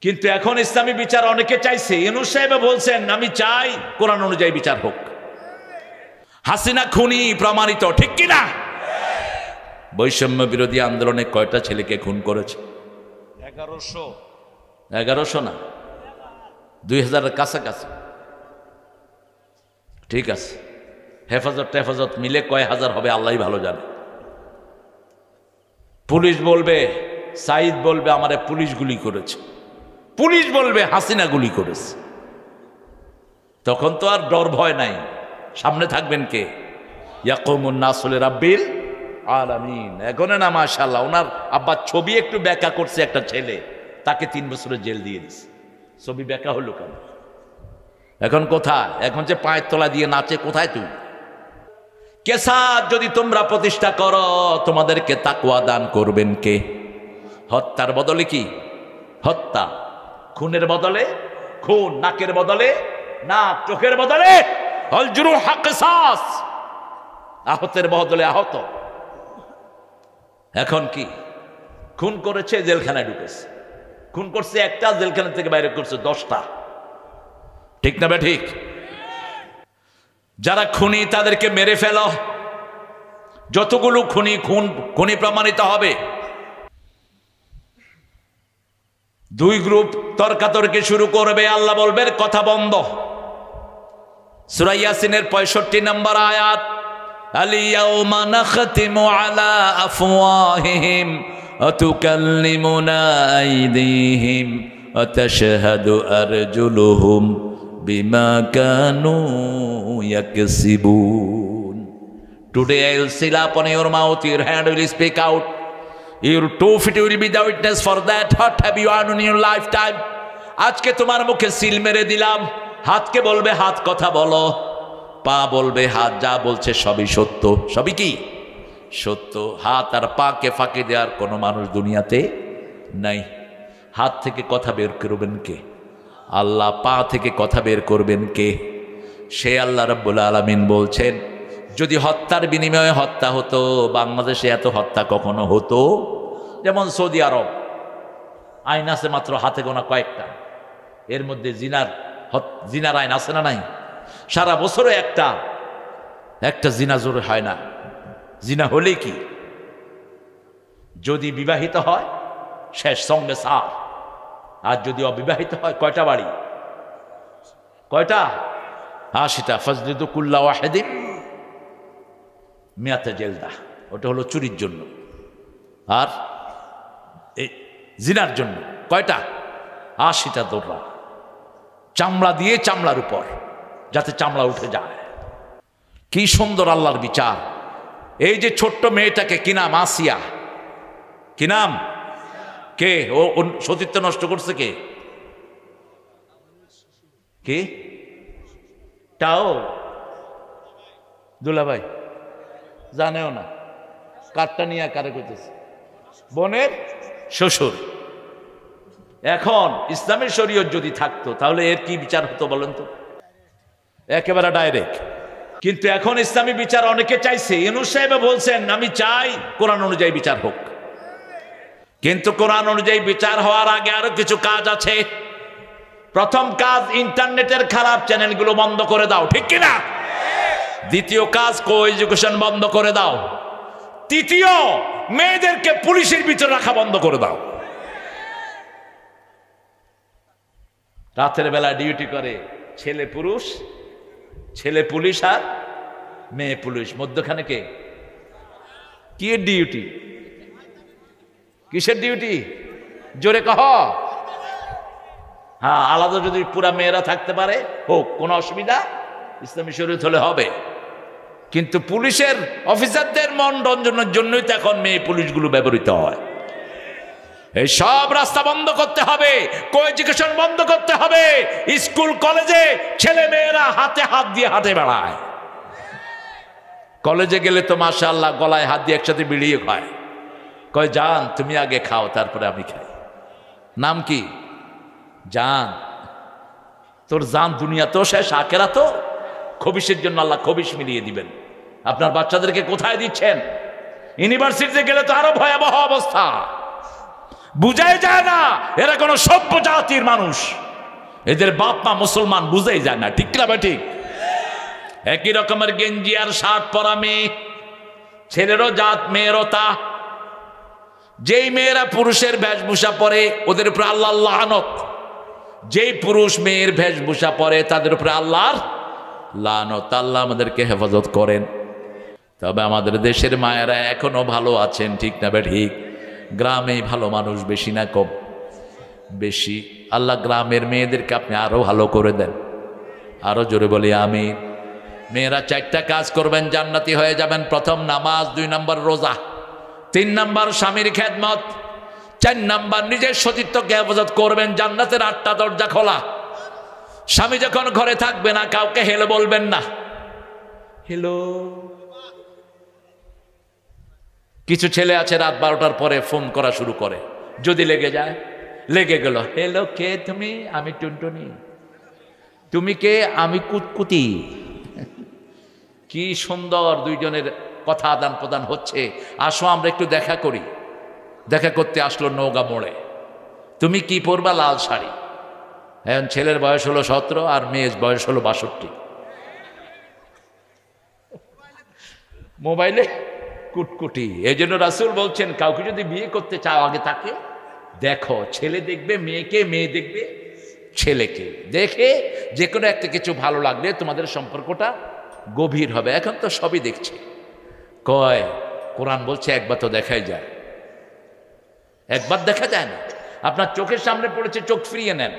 কিন্তু এখন ইসলামী বিচার অনেকে চাইছে। ইউনূস সাহেব বলছেন আমি চাই কোরআন অনুযায়ী বিচার হোক। হাসিনা খুনি প্রমাণিত, ঠিক কিনা? বৈষম্য বিরোধী আন্দোলনে কয়টা ছেলেকে খুন করেছে? 1100 না, 2000-এর কাছাকাছি। ঠিক আছে, হেফাজত মিলে কয় হাজার হবে আল্লাহ ভালো জানে। পুলিশ বলবে, সাইদ বলবে আমারে পুলিশ গুলি করেছে, পুলিশ বলবে হাসিনা গুলি করেছে। তখন তো আর ডর ভয় নাই। সামনে থাকবেন কে? ইয়াকুমুন নাসু লিরাব্বিল আলামিন। এখন না মাশাআল্লাহ, ওনার আব্বা ছবি একটু ব্যাখ্যা করছে একটা ছেলে, তাকে 3 বছরের জেল দিয়ে দিছে। ছবি ব্যাখ্যা হলো কেন? এখন কোথায়? এখন যে পায়ের তলা দিয়ে নাচে, কোথায় তুই? কেসাত যদি তোমরা প্রতিষ্ঠা করো, তোমাদেরকে তাকওয়া দান করবেন কে? হত্যার বদলে কি? হত্যা। খুনের বদলে খুন, নাকের বদলে নাক, চোখের বদলে আল জুরুহ কিসাস, আহতের বদলে আহত। এখন কি? খুন করেছে, জেলখানায় ঢুকেছে। খুন করছে একটা, জেলখানা থেকে বাইরে করছে 10টা। ঠিক না ঠিক? যারা খুনি তাদেরকে মেরে ফেলো। যতগুলো খুনি প্রমাণিত হবে। 2 গ্রুপ তর্কাতর্কি শুরু করবে, আল্লাহ বলবেন কথা বন্ধ। সূরা ইয়াসিনের 65 নম্বর আয়াত, আল-ইয়াওমা নাখতিমু আলা আফওয়াহিহিম ওয়া তুকাল্লিমুনা আইদিহিম ওয়া তাশহাদু আরজুলুহুম বিমা Kanu ইয়াকসিবুন। Today I will seal upon your mouth, your hand will speak out, your 2 feet will be the witness for that. What have you done in your lifetime? আজকে তোমার মুখে সিল মেরে দিলাম। হাতকে বলবে হাত কথা বলো, পা বলবে হাত যা বলছে সবই সত্য। সবই কি? সত্য। হাত আর পাকে ফাঁকি দেওয়ার কোনো মানুষ দুনিয়াতে নাই। হাত থেকে কথা বের করবেন কে? আল্লাহ। পা থেকে কথা বের করবেন কে? সে আল্লাহ রাব্বুল আলামিন বলছেন, যদি হত্যার বিনিময়ে হত্যা হতো, বাংলাদেশে এত হত্যা কখনো হতো? যেমন সৌদি আরব আইন আছে মাত্র হাতে গোনা কয়েকটা, এর মধ্যে জিনার আইন আছে না নাই? সারা বছরে একটা জিনা জোরে হয় না। জিনা হলে কি? যদি বিবাহিত হয় শেষ, সঙ্গে সার। আর যদি অবিবাহিত হয় কয়টা বাড়ি? কয়টা? 80টা। ফাজলিদু কুল্লা ওয়াহিদিন মিয়াতে জেলদা। ওটা হলো চুরির জন্য। আর এই জিনার জন্য কয়টা? 80টা দৌড়া। চামড়া দিয়ে চামড়ার উপর, যাতে চামড়া উঠে যায়। কি সুন্দর আল্লাহর বিচার। এই যে ছোট্ট মেয়েটাকে, কি নাম? আসিয়া। কি নাম? কে? ও সতীত্ব নষ্ট করছে কে? কে? তাও দুলাভাই জানেও না। কারটা নিয়ে কারে করতেছে? বোনের শ্বশুর। এখন ইসলামের শরীয়ত যদি থাকতো তাহলে এর কি বিচার হতো বলেন তো? একেবারে ডাইরেক্ট। কিন্তু এখন ইসলামী বিচার অনেকে চাইছে। ইউনূস সাহেব বলছেন আমি চাই কোরআন অনুযায়ী বিচার হোক। কিন্তু কোরআন অনুযায়ী বিচার হওয়ার আগে আরো কিছু কাজ আছে। প্রথম কাজ, ইন্টারনেটের খারাপ চ্যানেলগুলো বন্ধ করে দাও, ঠিক কিনা? দ্বিতীয় কাজ, কো এডুকেশন বন্ধ করে দাও। তৃতীয়, মেয়েদেরকে পুলিশের ভিতরে রাখা বন্ধ করে দাও। রাতের বেলা ডিউটি করে ছেলে পুরুষ, ছেলে পুলিশ আর মেয়ে পুলিশ। মধ্যখানে কে? কি ডিউটি? কিসের ডিউটি? জোরে কহ। হ্যাঁ, আলাদা যদি পুরা মেয়েরা থাকতে পারে হোক, কোনো অসুবিধা ইসলামী শরীয়ত হলে হবে। কিন্তু পুলিশের অফিসারদের মন রঞ্জনের জন্যই তো এখন মেয়ে পুলিশগুলো ব্যবহৃত হয়। এই সব রাস্তা বন্ধ করতে হবে, কো এডুকেশন বন্ধ করতে হবে। স্কুল কলেজে ছেলে মেয়েরা হাতে হাত দিয়ে হাঁটে বেড়ায়। কলেজে গেলে তো মাশাআল্লাহ গলায় হাত দিয়ে একসাথে বিড়িয়ে খায়। কয় জান তুমি আগে খাও, তারপরে আমি খাই। নাম কি? জান। তোর জান দুনিয়া তো শেষ, আখেরা তো। খবিশের জন্য আল্লাহ খবিশ মিলিয়ে দিবেন। আপনার বাচ্চাদেরকে কোথায় দিচ্ছেন? ইউনিভার্সিটিতে গেলে তো আরো ভয়াবহ অবস্থা। বুঝাই যায় না এরা কোনো সভ্য জাতির মানুষ। এদের বাপ মা মুসলমান, বুঝাই যায় না। ঠিক না ভাই? ঠিক। একই রকমের গেঞ্জি আর শার্ট পরা মেয়ে, ছেলেরও জাত মেয়েরও তা। যেই মেয়েরা পুরুষের বেশভূষা পরে ওদের উপরে আল্লাহর লানত, যেই পুরুষ মেয়ের বেশভূষা পরে তাদের উপরে আল্লাহর লানত। আল্লাহ আমাদেরকে হেফাজত করেন। তবে আমাদের দেশের মায়েরা এখনো ভালো আছেন। ঠিক না ভাই? ঠিক। গ্রামেই ভালো মানুষ বেশি না কম? বেশি। আল্লাহ গ্রামের মেয়েদেরকে আপনি আরো ভালো করে দেন। আরো জোরে বলি আমিন। মেয়েরা 4টা কাজ করবেন, জান্নাতি হয়ে যাবেন। প্রথম নামাজ, 2 নম্বর রোজা, 3 নম্বর স্বামীর খেদমত, 4 নম্বর নিজের সতীত্বকে হেফাজত করবেন। জান্নাতের 8টা দরজা খোলা। স্বামী যখন ঘরে থাকবে না কাউকে হেলো বলবেন না। হেলো। কিছু ছেলে আছে রাত 12টার পরে ফোন করা শুরু করে, যদি লেগে যায়, লেগে গেল। হেলো, কে তুমি? আমি টুনটুনি। তুমি কে? আমি কুতকুতি। কি সুন্দর দুইজনের কথা আদান প্রদান হচ্ছে। আসো আমরা একটু দেখা করি। দেখা করতে আসলো নওগাঁ মোড়ে। তুমি কি পরবা? লাল শাড়ি। এখন ছেলের বয়স হলো 17 আর মেয়ের বয়স হলো 62। মোবাইলে কুটকুটি। এই জন্য রাসূল বলছেন কাউকে যদি বিয়ে করতে চাও আগে তাকে দেখো। ছেলে দেখবে মেয়েকে, মেয়ে দেখবে ছেলেকে। দেখে যে কোনো একটা কিছু ভালো লাগলে তোমাদের সম্পর্কটা গভীর হবে। এখন তো সবই দেখছে। কয় কোরআন বলছে একবার তো দেখাই যায়। একবার দেখা যায় না। আপনার চোখের সামনে পড়েছে, চোখ ফিরিয়ে নেন।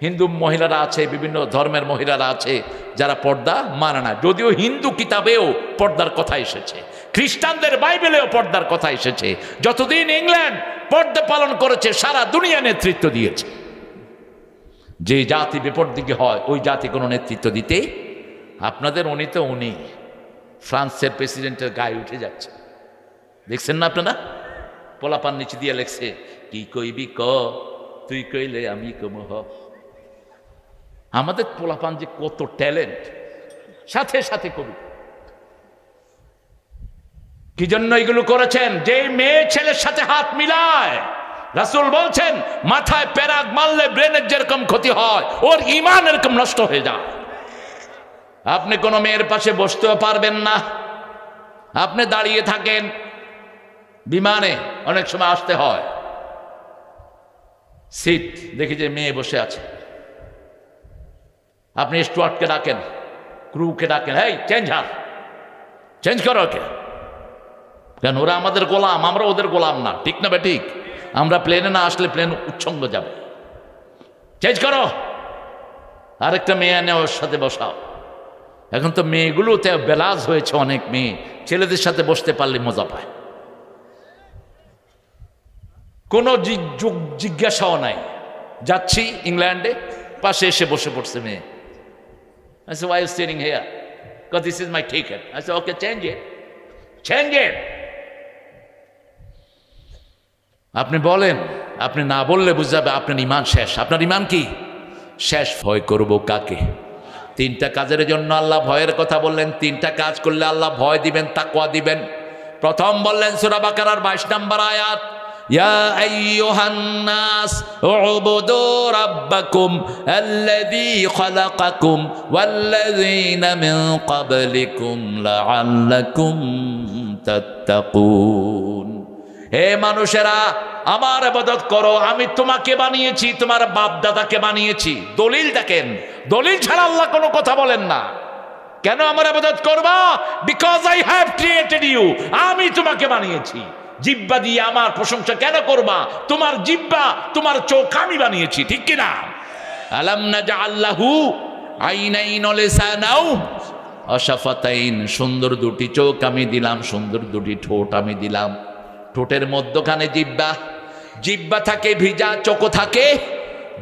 হিন্দু মহিলারা আছে, বিভিন্ন ধর্মের মহিলারা আছে যারা পর্দা মানে না। যদিও হিন্দু কিতাবেও পর্দার কথা এসেছে, খ্রিস্টানদের বাইবেলেও পর্দার কথা এসেছে। যতদিন ইংল্যান্ড পর্দা পালন করেছে সারা দুনিয়া নেতৃত্ব দিয়েছে। যে জাতি বিপরদিকে হয় ওই জাতি কোনো নেতৃত্ব দিতে। আপনাদের উনি তো উনি ফ্রান্সের প্রেসিডেন্টের গায়ে উঠে যাচ্ছে, দেখছেন না আপনারা? পোলাপান নিচে দিয়ে লেখছে, কি কইবি ক, তুই কইলে আমি কমহ। আমাদের পোলাপান যে কত ট্যালেন্ট, সাথে সাথে কবি। কি জন্য এগুলো করেছেন? যে মেয়ে ছেলের সাথে হাত মিলায়, রাসূল বলছেন মাথায় পেরাক মারলে ব্রেনের যেরকম ক্ষতি হয় ওর ঈমান এরকম নষ্ট হয়ে যায়। আপনি কোনো মেয়ের পাশে বসতেও পারবেন না। আপনি দাঁড়িয়ে থাকেন, বিমানে অনেক সময় আসতে হয়, সিট দেখি যে মেয়ে বসে আছে, আপনি স্টুয়ার্ডকে ডাকেন, ক্রুকে ডাকেন, এই চেঞ্জ করো ওকে। কেন? ওরা আমাদের গোলাম, আমরা ওদের গোলাম না। ঠিক না বে? ঠিক। আমরা প্লেনে না আসলে প্লেন উচ্ছঙ্গ যাবে। চেঞ্জ করো, আরেকটা মেয়ে এনে ওর সাথে বসাও। এখন তো মেয়েগুলোতে বেলাজ হয়েছে, অনেক মেয়ে ছেলেদের সাথে বসতে পারলে মজা পায়। কোনো জিজ্ঞাসাও নাই। যাচ্ছি ইংল্যান্ডে, পাশে এসে বসে পড়ছে মেয়ে। I said, why are you sitting here? Because this is my ticket. I said, okay, change it. আপনি বলেন, আপনি না বললে বুঝতে যাবে আপনার ঈমান শেষ। আপনার ঈমান কি শেষ? ভয় করব কাকে? 3টা কাজের জন্য আল্লাহ ভয়ের কথা বললেন। 3টা কাজ করলে আল্লাহ ভয় দিবেন, তাকওয়া দিবেন। প্রথম বললেন সূরা বাকারার 22 নম্বর আয়াত, ইয়া আইয়ুহান নাস উবুদু রাব্বাকুম আল্লাযী খালাকাকুম ওয়াল্লাযীনা মিন ক্বাবলিকুম লাআল্লাকুম তাত্তাকুন। হে মানুষেরা, আমার ইবাদত করো। আমি তোমাকে বানিয়েছি, তোমার বাপ দাদাকে বানিয়েছি। দলিল দেখেন, দলিল ছাড়া আল্লাহ কোনো কথা বলেন না। কেন আমার ইবাদত করবা? Because I have created you. আমি তোমাকে বানিয়েছি। জিহ্বা দিয়ে আমার প্রশংসা কেন করবা? তোমার জিহ্বা, তোমার চোখ আমি বানিয়েছি। ঠিক কি না? আলাম নাজআল লাহু আইনাইন ওয়া লিসানাও ওয়া শাফাতাইন। সুন্দর 2টি চোখ আমি দিলাম, সুন্দর 2টি ঠোঁট আমি দিলাম। ঠোঁটের মধ্যখানে জিহ্বা থাকে ভিজা, চোখ থাকে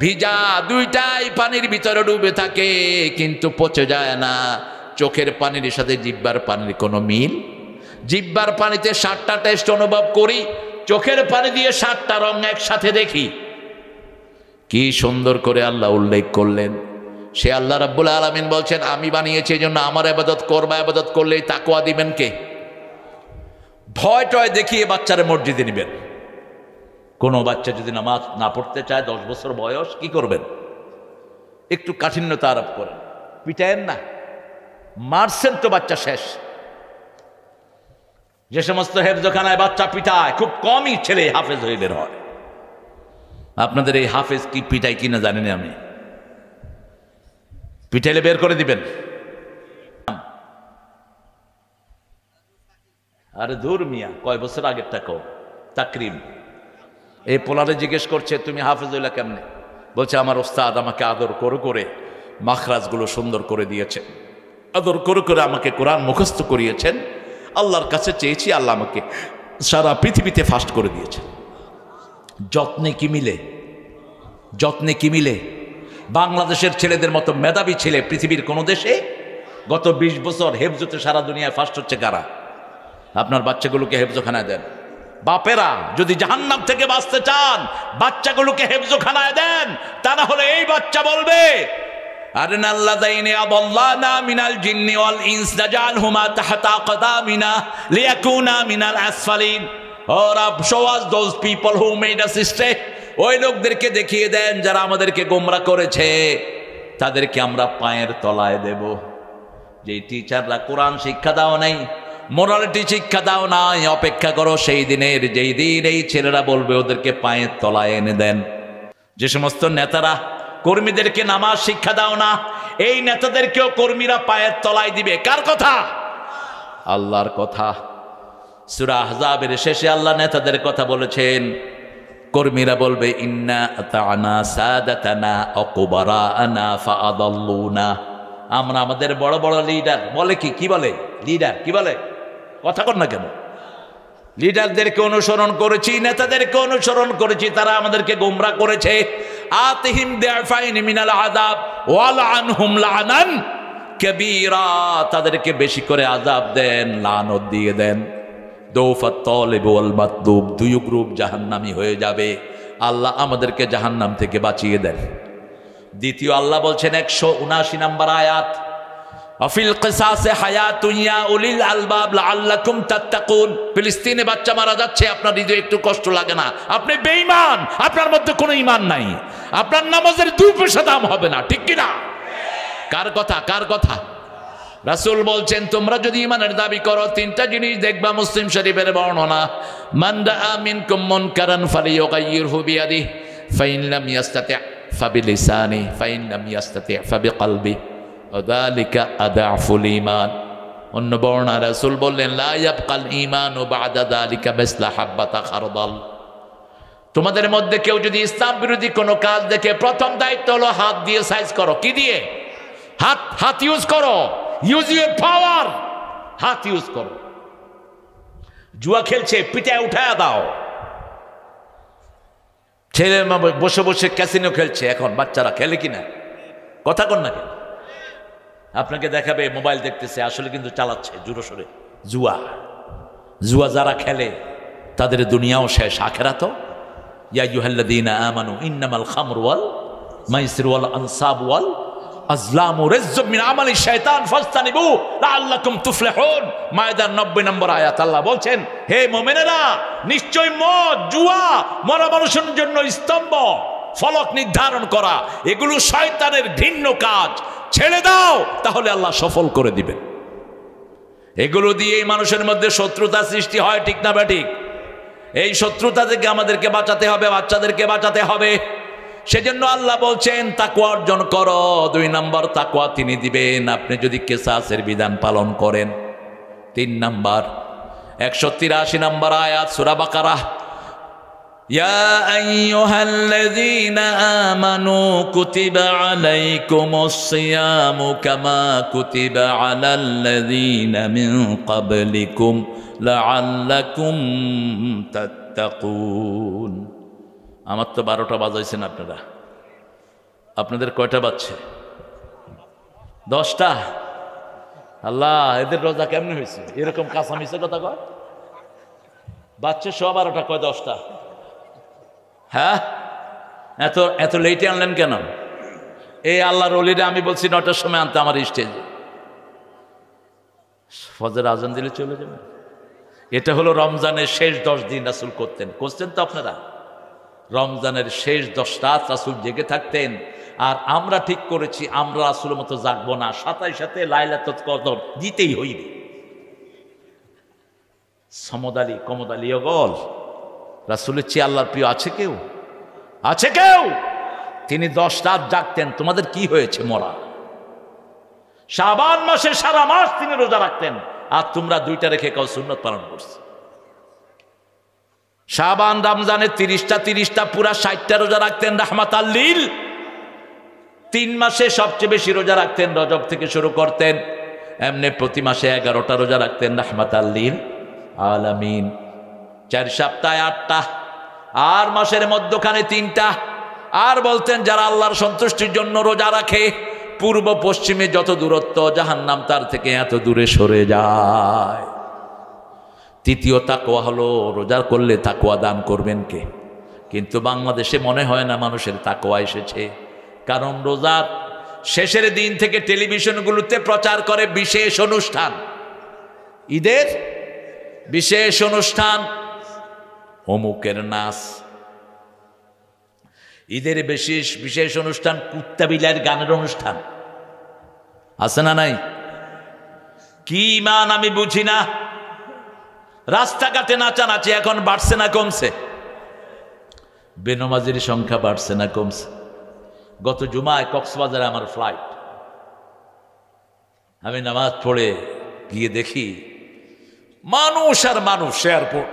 ভিজা। 2টাই পানির ভিতরে ডুবে থাকে কিন্তু পচে যায় না। চোখের পানির সাথে জিহ্বার পানির কোনো মিল। জিহ্বার পানিতে 7টা টেস্ট অনুভব করি, চোখের পানি দিয়ে 7টা রং একসাথে দেখি। কি সুন্দর করে আল্লাহ উল্লেখ করলেন। সে আল্লাহ রাব্বুল আলামিন বলছেন আমি বানিয়েছি, এই জন্য আমার ইবাদত করবা। ইবাদত করলেই তাকওয়া দিবেন কে? ভয় টয় দেখিয়ে বাচ্চারে মসজিদে নিবেন, কোনো বাচ্চা যদি নামাজ না পড়তে চায় 10 বছর বয়স, কি করবেন? একটু কাঠিন্যতা আরোপ করেন, পিটায়েন না। মারছেন তো বাচ্চা শেষ। যে সমস্ত হেফজখানায় বাচ্চা পিটায়, খুব কমই ছেলে হাফেজ হয়ে বের হয়। আপনাদের এই হাফেজ কি পিটাই কিনা জানি না আমি, পিটাইলে বের করে দিবেন। আরে দূর মিয়া, কয় বছর আগের টাকা তাকরিম। এই পোলারে জিজ্ঞেস করছে তুমি হাফেজ হইলা কেমনে? বলছে আমার ওস্তাদ আমাকে আদর করে করে মাখরাজগুলো সুন্দর করে দিয়েছেন, আদর করে করে আমাকে কোরআন মুখস্থ করিয়েছেন। আল্লাহর কাছে চেয়েছি, আল্লাহ আমাকে সারা পৃথিবীতে ফাস্ট করে দিয়েছেন। যত্নে কি মিলে, যত্নে কি মিলে? বাংলাদেশের ছেলেদের মতো মেধাবী ছেলে পৃথিবীর কোনো দেশে গত 20 বছর হেফজতে সারা দুনিয়ায় ফার্স্ট হচ্ছে কারা? আপনার বাচ্চাগুলোকে হেফজখানায় দেন। বাপেরা যদি জাহান্নাম থেকে বাঁচতে চান, বাচ্চাগুলোকে হেফজখানায় দেন। তা না হলে এই বাচ্চা বলবে আরনাল্লাযাইনি আদাল্লানা মিনাল জিন্নি ওয়াল ইনস নাজআলহুমা তাহতা আকদামিনা লিয়াকুনা মিনাল আসফালিন। Or show us those people who made us stray. ওই লোকদেরকে দেখিয়ে দেন যারা আমাদেরকে গোমরা করেছে, তাদেরকে আমরা পায়ের তলায় দেব। যে টিচাররা কোরআন শিক্ষা দাও নাই, মোরালিটি শিক্ষা দাও নাই, অপেক্ষা করো সেই দিনের, যেই দিন এই ছেলেরা বলবে ওদেরকে পায়ের তলায় এনে দেন। যে সমস্ত নেতারা কর্মীদেরকে নামাজ শিক্ষা দাও না, এই নেতাদেরকেও কর্মীরা পায়ের তলায় দিবে। কার কথা? আল্লাহর কথা। সূরা আহজাবের শেষে আল্লাহ নেতাদের কথা বলেছেন। কর্মীরা বলবে ইন্না আতানা সাদাতানা অকুবারানা ফাআদাল্লুনা। আমরা আমাদের বড় বড় লিডার বলে কি বলে লিডার, কি বলে কথা কর না কেন? লিডারদেরকে অনুসরণ করেছি, নেতাদেরকে অনুসরণ করেছি, তারা আমাদেরকে গোমরা করেছে। আতিহিম দিআফাইন মিনাল আযাব ওয়ালআনহুম লানান কাবীরা। তাদেরকে বেশি করে আযাব দেন, লানত দিয়ে দেন। দৌফাত তালিব ওয়াল মাতলুব, দুই গ্রুপ জাহান্নামী হয়ে যাবে। আল্লাহ আমাদেরকে জাহান্নাম থেকে বাঁচিয়ে দেন। দ্বিতীয় আল্লাহ বলছেন 179 নম্বর আয়াত, আফিল কিসাসে হায়াতুন ইয়া উলিল আলবাব লাআল্লাকুম তাত্তাকুন। ফিলিস্তিনে বাচ্চা মারা যাচ্ছে, আপনার হৃদয়ে একটু কষ্ট লাগে না? আপনি বেঈমান, আপনার মধ্যে কোনো ঈমান নাই, আপনার নামাজের 2 পয়সা দাম হবে না, ঠিক কি না? কার কথা? কার কথা? রাসূল বলছেন তোমরা যদি ঈমানের দাবি করো 3টা জিনিস দেখবা। মুসলিম শরীফের বর্ণনা, মান রাআ মিনকুম মুনকারান ফালিয়ুগাইয়িরহু বিয়াদিহি ফাইন লাম ইয়াস্তাতি' ফাবিলিসানিহি ফাইন লাম ইয়াস্তাতি' ফাবিকলবিহি ওয়া যালিকা আদাফুল ঈমান। অন্য বর্ণনা রাসূল বললেন লা ইয়াবকাল ঈমানু বা'দা যালিকা মিসলা হাব্বাতা খারদাল। তোমাদের মধ্যে কেউ যদি ইসলাম বিরোধী কোনো কাজ দেখে, প্রথম দায়িত্ব হলো হাত দিয়ে সাইজ করো। কি দিয়ে? হাত ইউজ করো। ইউজ ইউর পাওয়ার, হাত ইউজ করো। জুয়া খেলছে, পিটায় উঠায় দাও। ছেলে বসে বসে ক্যাসিনো খেলছে, এখন বাচ্চারা খেলে কিনা? কথা কর না কেন? আপনাকে দেখাবে মোবাইল দেখতেছে, আসলে কিন্তু চালাচ্ছে জোরসোরে জুয়া। জুয়া যারা খেলে তাদের দুনিয়াও শেষ, আখিরাতও। ইয়া আইয়ুহাল্লাযীনা আমানু ইন্নামাল খামরু ওয়াল মাইসিরু ওয়াল আনসাবু ওয়াল আজলামু রিজজুম মিন আমালি শাইতান ফাজতানিবু লাআল্লাকুম তুফলিহুন। মায়দার 90 নম্বর আয়াত আল্লাহ বলছেন, হে মুমিনেরা, নিশ্চয় মদ, জুয়া মরা মানুষের জন্য স্তম্ভ, ফলক নির্ধারণ করা, এগুলো শয়তানের ঘৃণ্য কাজ। ছেড়ে দাও, তাহলে আল্লাহ সফল করে দিবেন। এগুলো দিয়েই মানুষের মধ্যে শত্রুতা সৃষ্টি হয়, ঠিক না বেঠিক? এই শত্রুতা থেকে আমাদেরকে বাঁচাতে হবে, বাচ্চাদেরকে বাঁচাতে হবে। সেজন্য আল্লাহ বলছেন তাকওয়া অর্জন করো। 2 নম্বর তাকওয়া তিনি দিবেন আপনি যদি কিসাসের বিধান পালন করেন। 3 নম্বর 183 নম্বর আয়াত সূরা বাকারাহ, ইয়া আইয়ুহাল্লাযীনা আমানু কুতিবা আলাইকুমুস সিয়ামু কামা কুতিবা আলাল্লাযীনা মিন ক্বাবলিকুম লাআল্লাকুম তাত্তাকুন। আমার তো 12টা বাজাইছেন আপনাদের কয়টা বাজছে? 10টা। আল্লাহ, এদের রোজা কেমন হয়েছে? এরকম কাঁচা মিছে কথা কয়। বাচ্চা 12টা, কয় 10টা। হ্যাঁ, এত লেটে আনলেন কেন? এই আল্লাহর ওলিরা আমি বলছি 9টার সময় আনতে আমার স্টেজে। ফজর আজান দিলে চলে যাবে। এটা হলো রমজানের শেষ 10 দিন রাসূল করতেন তো আপনারা। রমজানের শেষ 10 রাত রাসূল জেগে থাকতেন। আর আমরা ঠিক করেছি আমরা রাসূলের মতো জাগবো না, সাথে লাইলাতুল কদর দিতেই হইবে। সমদালি কমদালি গল রাসূলের চেয়ে আল্লাহর প্রিয় আছে কেউ? আছে কেউ? তিনি 10 রাত জাগতেন। তোমাদের কি হয়েছে মরা? শাবান মাসে সারা মাস তিনি রোজা রাখতেন, আর তোমরা 2টা রেখে কাউ সুন্নত পালন করছে। শাবান রমজানে 30টা পুরা 60টা রোজা রাখতেন রাহমাতাল লিল। 3 মাসে সবচেয়ে বেশি রোজা রাখতেন, রজব থেকে শুরু করতেন। এমনি প্রতি মাসে 11টা রোজা রাখতেন রাহমাতাল লিল আলামিন। 4 সপ্তাহে 8টা, আর মাসের মধ্যখানে 3টা। আর বলতেন যারা আল্লাহর সন্তুষ্টির জন্য রোজা রাখে, পূর্ব পশ্চিমে যত দূরত্ব জাহান্নাম তার থেকে এত দূরে সরে যায়। তৃতীয় তাকওয়া হলো রোজা করলে তাকওয়া দান করবেন কে? কিন্তু বাংলাদেশে মনে হয় না মানুষের তাকওয়া এসেছে, কারণ রোজার শেষের দিন থেকে টেলিভিশনগুলোতে প্রচার করে বিশেষ অনুষ্ঠান, ঈদের বিশেষ অনুষ্ঠান, অমুকের নাচ। ঈদের বিশেষ অনুষ্ঠান কুত্তা বিলাইয়ের গানের অনুষ্ঠান আছে না নাই? কি মান আমি বুঝি না। রাস্তাঘাটে নাচানাচি এখন বাড়ছে না কমছে? বেনমাজির সংখ্যা বাড়ছে না কমছে? গত জুমায় কক্সবাজারে আমার ফ্লাইট, আমি নামাজ পড়ে গিয়ে দেখি মানুষ আর মানুষ এয়ারপোর্ট,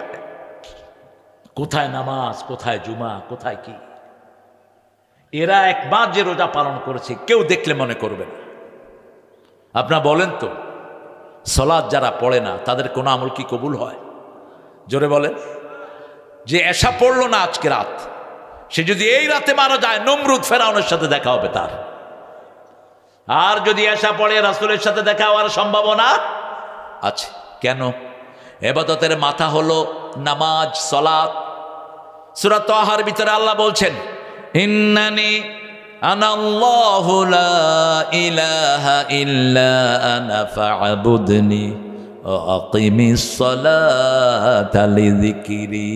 কোথায় নামাজ, কোথায় জুমা, কোথায় কি। এরা 1 মাস যে রোজা পালন করেছে কেউ দেখলে মনে করবে না। আপনারা বলেন তো, সালাত যারা পড়ে না তাদের কোনো আমল কি কবুল হয়? জোরে বলেন। যে এশা পড়লো না আজকে রাত, সে যদি এই রাতে মারা যায় নমরুদ ফেরাউনের সাথে দেখা হবে তার। আর যদি এশা পড়ে রাসূলের সাথে দেখা হওয়ার সম্ভাবনা আছে। কেন? ইবাদতের মাথা হলো নামাজ, সালাত। সূরা তাহার ভিতরে আল্লাহ বলছেন, ইন্নানি আনাল্লাহু লা ইলাহা ইল্লা আনা ফা'বুদনি ওয়া আকিমিস সালাতা লিযিকরি।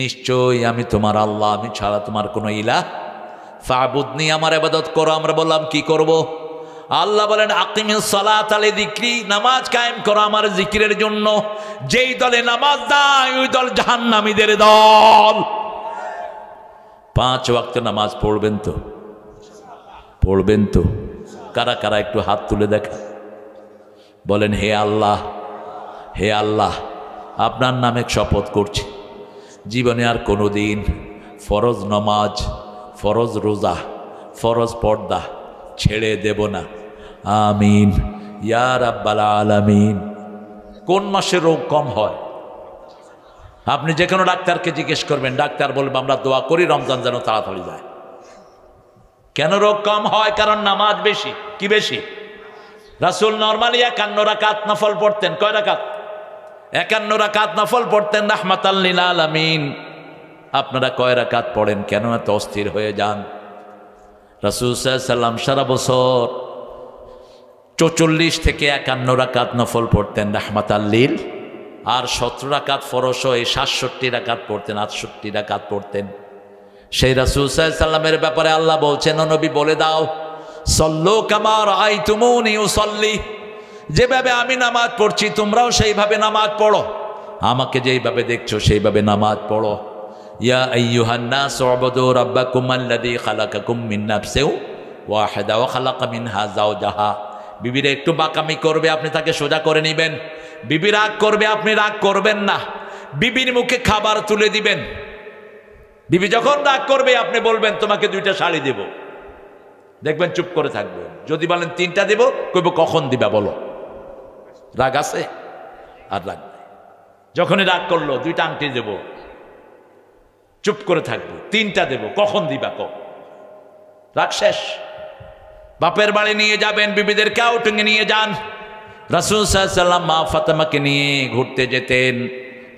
নিশ্চয় আমি তোমার আল্লাহ, আমি ছাড়া তোমার কোনো ইলাহ। ফা'বুদনি, আমার ইবাদত করো। আমরা বললাম কি করব? আল্লাহ বলেন আকিমিস সালাতা লিযিকরি, নামাজ কায়েম করো আমার জিকিরের জন্য। যেই দলে নামাজ নাই ওই দল জাহান্নামীদের দল। 5 ওয়াক্ত নামাজ পড়বেন তো? পড়বেন তো? কারা কারা একটু হাত তুলে দেখা, বলেন হে আল্লাহ, হে আল্লাহ, আপনার নামে শপথ করছি জীবনে আর কোনো দিন ফরজ নামাজ, ফরজ রোজা, ফরজ পর্দা ছেড়ে দেব না। আমিন ইয়া রাব্বাল আলামিন। কোন মাসে রোগ কম হয়? আপনি যে কোনো ডাক্তারকে জিজ্ঞেস করবেন, ডাক্তার বলবে আমরা দোয়া করি রমজান যেন তাড়াতাড়ি যায়। কেন রোগ কম হয়? কারণ নামাজ বেশি। কি বেশি? রাসূল নরমালি 51 রাকাত নফল পড়তেন। কয় রাকাত? 51 রাকাত নফল পড়তেন রাহমাতাল লিল আলামিন। আপনারা কয় রাকাত পড়েন? কেন এত অস্থির হয়ে যান? রাসূল সাল্লাল্লাহু আলাইহি সাল্লাম সারা বছর 44 থেকে 51 রাকাত নফল পড়তেন রাহমাতাল লিল, আর 17 রাকাত ফরজ হয়ে 67 রাকাত পড়তেন, 68 রাকাত পড়তেন। সেই রাসূল সাল্লাল্লাহু আলাইহি সাল্লামের ব্যাপারে আল্লাহ বলছেন, ও নবী বলে দাও, সল্লু কামা রাআইতুমুনি উসাল্লি, যেভাবে আমি নামাজ পড়ছি তোমরাও সেইভাবে নামাজ পড়ো। আমাকে যেইভাবে দেখছো সেইভাবে নামাজ পড়ো। ইয়া আইয়ুহান নাস উবুদু রাব্বাকুম আল্লাযী খালাকাকুম মিন নাফসিন ওয়াহিদা ওয়া খালাকা মিনহা যাওজাহা। বিবিরা একটু বাকামি করবে, আপনি তাকে সোজা করে নেবেন। বিবি রাগ করবে, আপনি রাগ করবেন না। বিবির মুখে খাবার তুলে দিবেন। বিবি যখন রাগ করবে আপনি বলবেন তোমাকে 2টা শাড়ি দেব, দেখবেন চুপ করে থাকবে। যদি বলেন 3টা দেব, কইব কখন দিবা বলো। রাগ আছে? আর রাগ নাই। যখনই রাগ করলো 2টা আংটি দেব, চুপ করে থাকবো। 3টা দেব, কখন দিবা কো। রাগ শেষ। বাপের বাড়ি নিয়ে যাবেন, বিবিদেরকে আউটিংয়ে নিয়ে যান। রাসূল সাল্লাল্লাহু আলাইহি সাল্লাম মা ফাতেমাকে নিয়ে ঘুরতে যেতেন,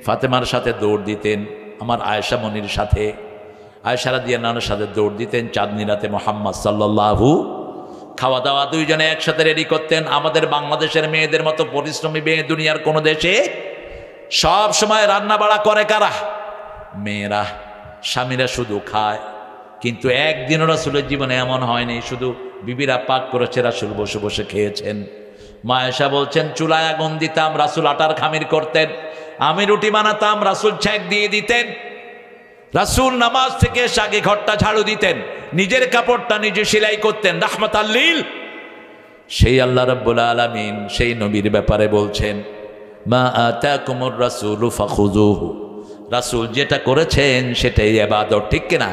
ফাতেমার সাথে দৌড় দিতেন। আমার আয়েশা মনির সাথে, আয়েশা রাদিয়াল্লাহু আনহার সাথে দৌড় দিতেন। চাঁদনি রাতে মুহাম্মদ সাল্লাল্লাহু, খাওয়া দাওয়া দুইজনে একসাথে রেডি করতেন। আমাদের বাংলাদেশের মেয়েদের মতো পরিশ্রমী মেয়ে দুনিয়ার কোনো দেশে সব সময় রান্না বাড়া করে কারা? মেয়েরা। স্বামীরা শুধু খায়, কিন্তু একদিনও রাসূলের জীবনে এমন হয়নি শুধু বিবিরা পাক করেছে, রাসূল বসে বসে খেয়েছেন। মা আয়েশা বলছেন, চুলায় আগুন দিতাম, রাসূল আটার খামির করতেন, আমি রুটি বানাতাম, রাসূল ছ্যাঁক দিয়ে দিতেন। রাসূল নামাজ থেকে এসে আগে ঘরটা ঝাড়ু দিতেন, নিজের কাপড়টা নিজে সেলাই করতেন, রাহমাতাল লিল। সেই আল্লাহ রাব্বুল আলামিন সেই নবীর ব্যাপারে বলছেন, মা আতাকুমুর রাসূলু ফাখুযুহু, রাসূল যেটা করেছেন সেটাই ইবাদত, ঠিক কিনা?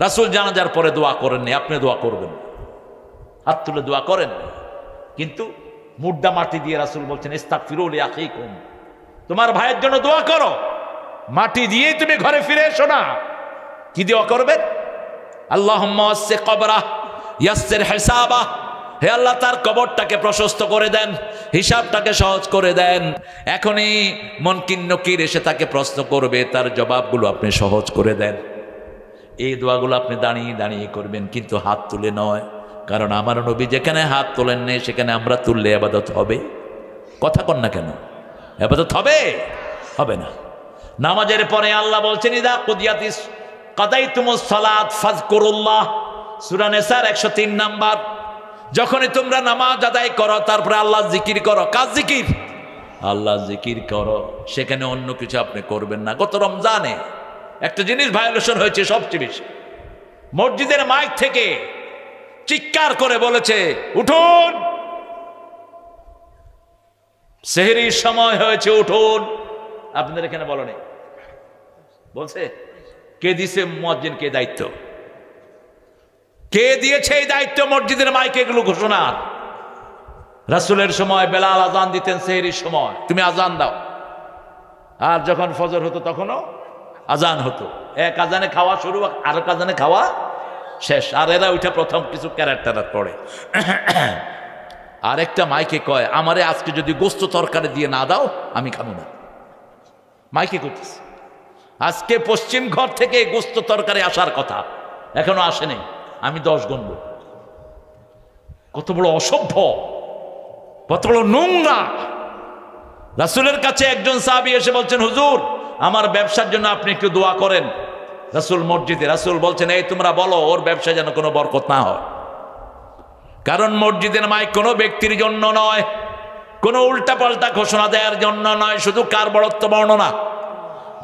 রাসূল জানাজার পরে দোয়া করেননি, আপনি দোয়া করবেন, হাত তুলে দোয়া করেন, কিন্তু মুর্দা মাটি দিয়ে রাসূল বলছেন, ইস্তাগফিরু লিআখিকুম, তোমার ভাইয়ের জন্য দোয়া করো। মাটি দিয়ে তুমি ঘরে ফিরে এসো না, কি দোয়া করবেন? আল্লাহুম্মা ওয়াসসি কবরাহ ইয়াসসির হিসাবাহ, হে আল্লাহ তার কবরটাকে প্রশস্ত করে দেন, হিসাবটাকে সহজ করে দেন। এখনই মুনকির নকির এসে তাকে প্রশ্ন করবে, তার জবাবগুলো আপনি সহজ করে দেন। এই দোয়াগুলো আপনি দাঁড়িয়ে দাঁড়িয়ে করবেন, কিন্তু হাত তুলে নয়, কারণ আমার নবী যেখানে হাত তোলেন নেই সেখানে আমরা তুললে ইবাদত হবে? কথা কন না কেন? ইবাদত হবে? হবে না। নামাজের পরে আল্লাহ বলছেন, ইদা কুদিয়াতিস কাদাইতুমুস সালাত ফাযকুরুল্লাহ, সূরা নিসার 103 নাম্বার। যখনই তোমরা নামাজ আদায় করো তারপরে আল্লাহ জিকির করো। কার জিকির? আল্লাহ জিকির করো, সেখানে অন্য কিছু আপনি করবেন না। গত রমজানে একটা জিনিস ভায়োলেশন হয়েছে সবচেয়ে বেশি, মসজিদের মাইক থেকে চিৎকার করে বলেছে, উঠুন, সেহরির সময় হয়েছে, উঠুন। আপনাদের এখানে বলেনি, বলছে? কে দিছে মুয়াজ্জিনকে দায়িত্ব? কে দিয়েছে এই দায়িত্ব মসজিদের মাইকে এগুলো ঘোষণা? রাসূলের সময় বেলাল আজান দিতেন, সেহরির সময় তুমি আজান দাও, আর যখন ফজর হতো তখনও আজান হতো। এক আজানে খাওয়া শুরু, আর এক আজানে খাওয়া শেষ, আর এরা ওইটা প্রথম কিছু ক্যারেক্টার পড়ে। আরেকটা মাইকে কয়, আমারে আজকে যদি গোস্ত তরকারি দিয়ে না দাও আমি খাবো না। মাইকে করতেছে, আজকে পশ্চিম ঘর থেকে গোস্ত তরকারি আসার কথা, এখনো আসেনি, আমি 10 গুনব। কত বড় অসভ্য, কত বড় নোংরা। রাসূলের কাছে একজন সাহাবী এসে বলছেন, হুজুর আমার ব্যবসার জন্য আপনি একটু দোয়া করেন। রাসূল মসজিদে, রাসূল বলছেন, এই তোমরা বলো ওর ব্যবসায় যেন কোনো বরকত না হয়, কারণ মসজিদের মাইক কোনো ব্যক্তির জন্য নয়, কোনো উল্টাপাল্টা ঘোষণা দেওয়ার জন্য নয়, শুধু কার বড়ত্ব বর্ণনা?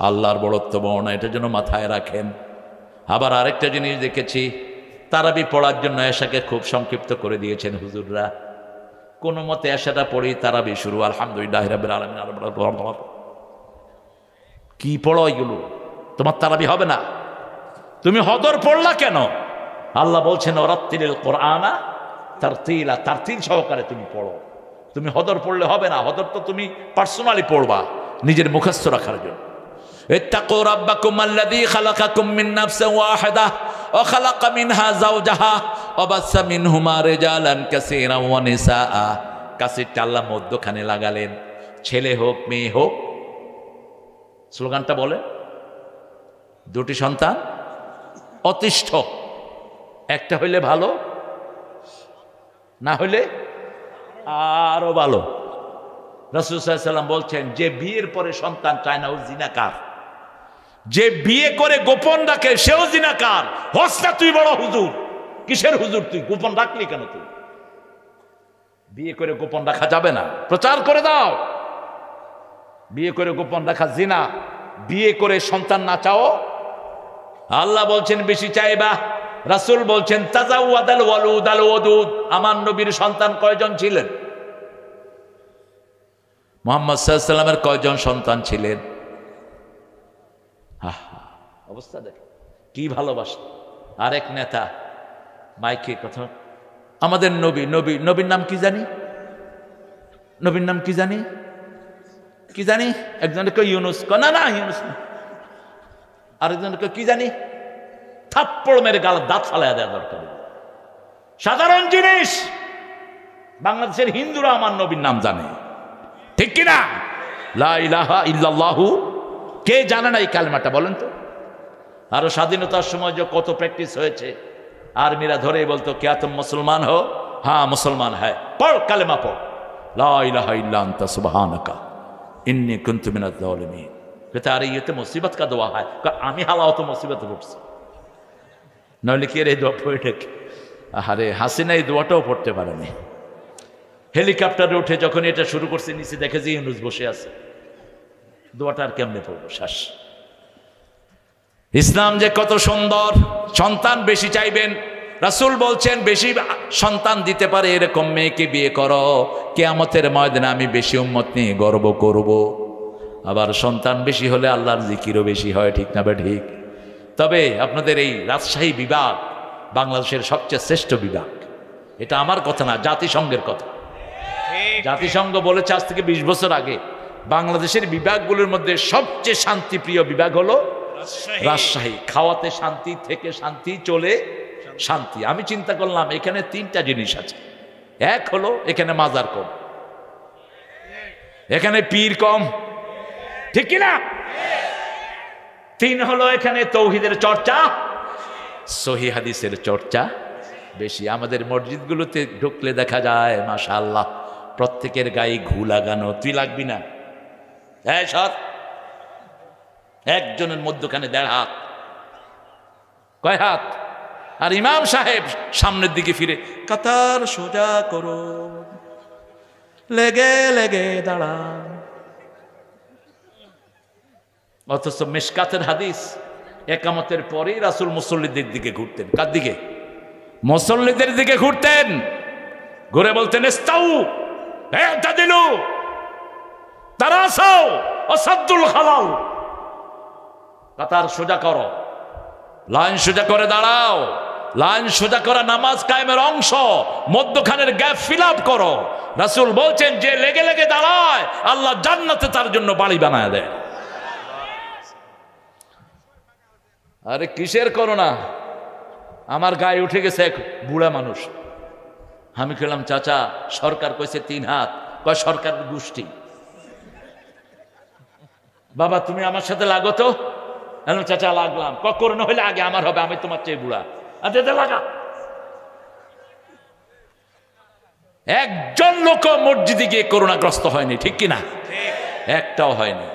আল্লাহর বড়ত্ব বর্ণনা, এটা যেন মাথায় রাখেন। আবার আরেকটা জিনিস দেখেছি, তারাবি পড়ার জন্য এশাকে খুব সংক্ষিপ্ত করে দিয়েছেন হুজুররা। কোনো মতে এশাটা পড়ি, তারাবি শুরু, আলহামদুলিল্লাহ রাব্বিল আলামিন। কি পড়ো এগুলো? তোমার তারাবি হবে না। তুমি হদর পড়লা কেন? আল্লাহ বলছেন, ওয়ারাত্তিলিল কুরআনা তারতিলা, তারতিল সহকারে তুমি পড়ো। তুমি হদর পড়লে হবে না, হদর তো তুমি পার্সোনালি পড়বা নিজের মুখস্থ রাখার জন্য। ইত্তাকু রাব্বাকুম আল্লাযী খালাকাকুম মিন নাফসিন ওয়াহিদাহ ওয়া খালাকা মিনহা যাওজাহা ওয়া বাসসা মিনহুমা রিজালান কাসীরান ওয়া নিসাআ। কাসিরটা আল্লাহ মধ্যখানে লাগালেন, ছেলে হোক মেয়ে হোক। স্লোগানটা বলে, দুটি সন্তান অতিষ্ঠ, একটা হইলে ভালো, না হইলে আরো ভালো। রাসূল সাল্লাল্লাহু আলাইহি ওয়াসাল্লাম বলছেন, যে বিয়ের পরে সন্তান চায় না ও জিনাকার, যে বিয়ে করে গোপন রাখে সেও জিনাকার। হস না তুই বড় হুজুর, কিসের হুজুর তুই? গোপন রাখলি কেন তুই? বিয়ে করে গোপন রাখা যাবে না, প্রচার করে দাও। বিয়ে করে গোপন রাখা জিনা, বিয়ে করে সন্তান না চাও। আল্লাহ বলছেন বেশি চাইবা, রাসূল বলছেন তাজাওয়াদাল ওয়ালুদ আল ওয়াদুদ। আমার নবীর সন্তান কয়জন ছিলেন? মুহাম্মদ সাল্লাল্লাহু আলাইহি ওয়াসাল্লামের কয়জন সন্তান ছিলেন? অবস্থা দেখে কি ভালোবাসা। আরেক নেতা মাইকে কথা, আমাদের নবী, নবীর নাম কি জানি, নবীর নাম কি জানি, কি জানি। একজনকে ইউনুস, না ইউনুস না, আরেকজনকে কি জানি, থাপ্পড় মেরে গাল দাঁত ফালাইয়া দেওয়া দরকার। সাধারণ জিনিস, বাংলাদেশের হিন্দুরা আমার নবীর নাম জানে, ঠিক কিনা? লা ইলাহা ইল্লাল্লাহু, কে জানে না এই কালেমাটা বলেন তো? আরো স্বাধীনতার সময় যে কত প্র্যাকটিস হয়েছে, আর্মিরা ধরে বলতো, क्या तुम मुसलमान हो? हाँ मुसलमान है, पढ़ कलेमा पढ़, ला इलाहा इल्ला अंता सुबहानका इन्नी कुन्तु मिनज़ ज़ालिमीन। कहते अरे ये तो मुसीबत का दुआ है। আমি হালাও তো মুসিবতে পড়ছি, নইলে কি এই দোয়া পড়ে ঠেকে। আরে হাসিনা এই দোয়াটাও পড়তে পারেনি। হেলিকপ্টারে উঠে যখন এটা শুরু করছে নিচে দেখে যে ইউনূস বসে আছে, দোয়াটা আর কেমনে পড়বো, শ্বাস। ইসলাম যে কত সুন্দর। সন্তান বেশি চাইবেন, রাসূল বলছেন বেশি সন্তান দিতে পারে এরকম মেয়েকে বিয়ে করো, কিয়ামতের ময়দানে আমি বেশি উম্মত নিয়ে গর্ব করব। আবার সন্তান বেশি হলে আল্লাহর জিকিরও বেশি হয়, ঠিক না? ঠিক। তবে আপনাদের এই রাজশাহী বিভাগ বাংলাদেশের সবচেয়ে শ্রেষ্ঠ বিভাগ। এটা আমার কথা না, জাতিসংঘের কথা। জাতিসংঘ বলেছে আজ থেকে 20 বছর আগে বাংলাদেশের বিভাগগুলোর মধ্যে সবচেয়ে শান্তিপ্রিয় বিভাগ হলো রাজশাহী। খাওয়াতে শান্তি, থেকে শান্তি, চলে শান্তি। আমি চিন্তা করলাম এখানে 3টা জিনিস আছে। এক হলো এখানে মাজার কম, এখানে পীর কম, ঠিক কিনা? 3 হলো এখানে তৌহিদের চর্চা, সহিহ হাদিসের চর্চা বেশি। আমাদের মসজিদগুলোতে ঢুকলে দেখা যায় মাশাআল্লাহ প্রত্যেকের গায়ে ঘু লাগানো। তুই লাগবি না, হ্যাঁ সর। একজনের মধ্যখানে 1.5 হাত, কয় হাত? আর ইমাম সাহেব সামনের দিকে ফিরে কাতার সোজা করো, লেগে লেগে দাঁড়ান। অথচ মিশকাতের হাদিস একামতের পরেই রাসূল মুসল্লিদের দিকে ঘুরতেন। কার দিকে? মুসল্লিদের দিকে ঘুরতেন। ঘুরে বলতেন ইস্তাউ ইতাদিলু তারাসাউ ওয়াসাদ্দুল খালাল। কাতার সোজা করো, লাইন সোজা করে দাঁড়াও। লাইন সোজা করা নামাজ কায়েমের অংশ। মধ্যখানের গ্যাপ ফিল আপ করো। রাসূল বলছেন যে লেগে লেগে দাঁড়ায় আল্লাহ জান্নাতে তার জন্য বাড়ি বানায় দেয়। আরে কিসের করোনা? আমার গায়ে উঠে গেছে এক বুড়া মানুষ। আমি খেলাম চাচা সরকার কইছে 3 হাত, কয় সরকার গোষ্ঠী। বাবা তুমি আমার সাথে লাগো তো। চাচা লাগলাম। করোনা হইলে আগে আমার হবে, আমি তোমার চেয়ে বুড়া। আচ্ছা লাগা। একজন লোক মসজিদে গিয়ে করোনাগ্রস্ত হয়নি, ঠিক কিনা? একটাও হয়নি।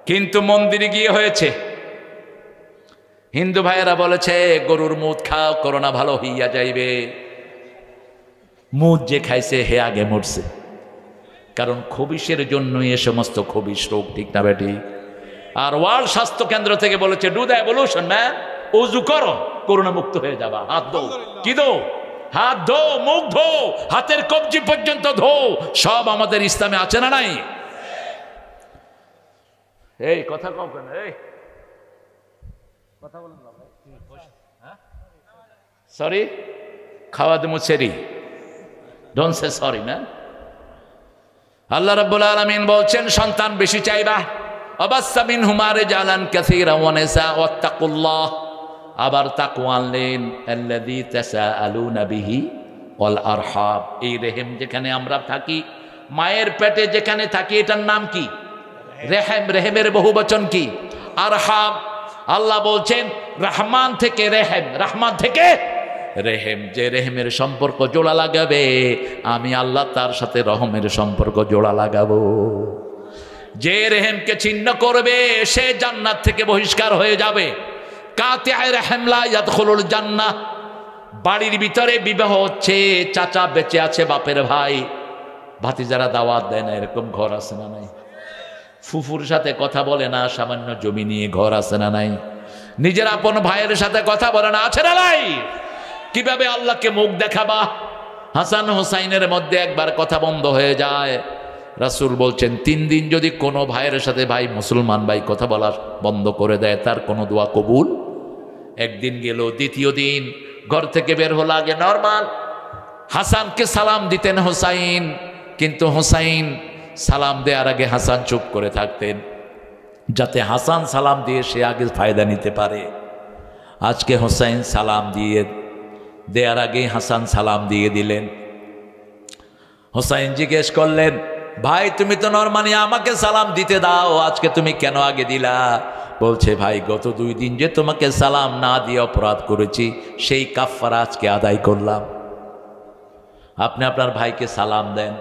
কিন্তু মন্দিরে গিয়ে হয়েছে। হিন্দু ভাইয়েরা বলেছে গরুর মুদ খাও, করোনা ভালো হইয়া যাইবে। মুদ যে খাইছে হে আগে মরছে, কারণ খবিশের জন্যই এ সমস্ত খবিশ রোগ, ঠিক না বেটি? আর ওয়ার্ল্ড স্বাস্থ্য কেন্দ্র থেকে বলেছে ডু দ্য এভলিউশন ম্যান, ওযু করো, করোনা মুক্ত হয়ে যাবা। হাত ধো, কি ধো? হাত ধো, মুখ ধো, হাতের কবজি পর্যন্ত ধো। সব আমাদের ইসলামে আছে না নাই? এই কথা কও কেন? এই কথা বলেন না ভাই। সরি, খাওয়া দেবো সেরি। Don't say sorry man. আল্লাহ রাব্বুল আলামিন বলছেন সন্তান বেশি চাইবা। অবাসসা মিনহুমা রিজালান কাসীরা ওয়া নিসা ওয়াত্তাকুল্লাহ। আবার তাকওয়া আনলেন আল্লাযী তাসাআলুনা বিহি ওয়াল আরহাম। এই রেহেম যেখানে আমরা থাকি, মায়ের পেটে যেখানে থাকি, এটার নাম কি? রেহেম। রেহেমের বহুবচন কি? আরহাম। আল্লাহ বলছেন রহমান থেকে রেহেম, রহমান থেকে রেহেম। যে রেহেমের সম্পর্ক জোড়া লাগাবে আমি আল্লাহ তার সাথে রহমের সম্পর্ক জোড়া লাগাবো। যে রেহেমকে ছিন্ন করবে সে জান্নাত থেকে বহিষ্কার হয়ে যাবে। কাতিআ রেহেম লা ইয়াদখুলুল জান্নাহ। বাড়ির ভিতরে বিবাহ হচ্ছে, চাচা বেঁচে আছে, বাপের ভাই, ভাতিজারা দাওয়াত দেয় না, এরকম ঘর আছে না নাই? ফুফুর সাথে কথা বলে না, সামান্য জমি নিয়ে ঘর আছে না নাই? নিজের আপন ভাইয়ের সাথে কথা বলে না, আছে না নাই? কিভাবে আল্লাহকে মুখ দেখাবা? হাসান হোসাইনের মধ্যে একবার কথা বন্ধ হয়ে যায়। রাসূল বলছেন 3 দিন যদি কোনো ভাইয়ের সাথে, ভাই মুসলমান ভাই, কথা বলা বন্ধ করে দেয়, তার কোনো দোয়া কবুল। একদিন গেল, দ্বিতীয় দিন ঘর থেকে বের হলো, আগে নরমাল হাসানকে সালাম দিতেন হোসাইন, কিন্তু হোসাইন সালাম দেওয়ার আগে হাসান চুপ করে থাকতেন, যাতে হাসান সালাম দিয়ে সে আগে ফায়দা নিতে পারে। আজকে হোসাইন সালাম দিয়ে দেওয়ার আগেই হাসান সালাম দিয়ে দিলেন। হোসাইন জিজ্ঞেস করলেন, ভাই তুমি তো নরমালি আমাকে সালাম দিতে দাও, আজকে তুমি কেন আগে দিলা? বলছে, ভাই গত 2 দিন যে তোমাকে সালাম না দিয়ে অপরাধ করেছি, সেই কাফারা আজকে আদায় করলাম। আপনি আপনার ভাইকে সালাম দেন,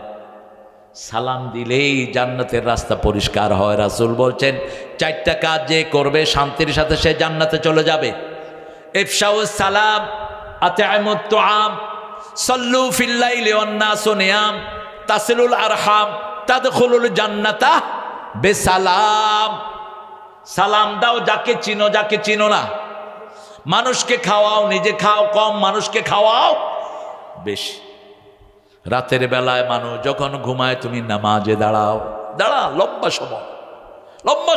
সালাম দিলেই জান্নাতের রাস্তা পরিষ্কার হয়। রাসূল বলছেন 4টা কাজ যে করবে শান্তির সাথে সে জান্নাতে চলে যাবে। ইফশাউস সালাম, আত'আমুত তুআম, সাল্লু ফিল লাইলি ওয়ান নাসু নিয়াম, তাসিলুল আরহাম, তাদখুলুল জান্নাতা বিসালাম। সালাম দাও যাকে চিনো যাকে চিনো না। মানুষকে খাওয়াও, নিজে খাও কম, মানুষকে খাওয়াও বেশি। রাতের বেলায় মানুষ যখন ঘুমায় তুমি নামাজে দাঁড়াও, দাঁড়া লম্বা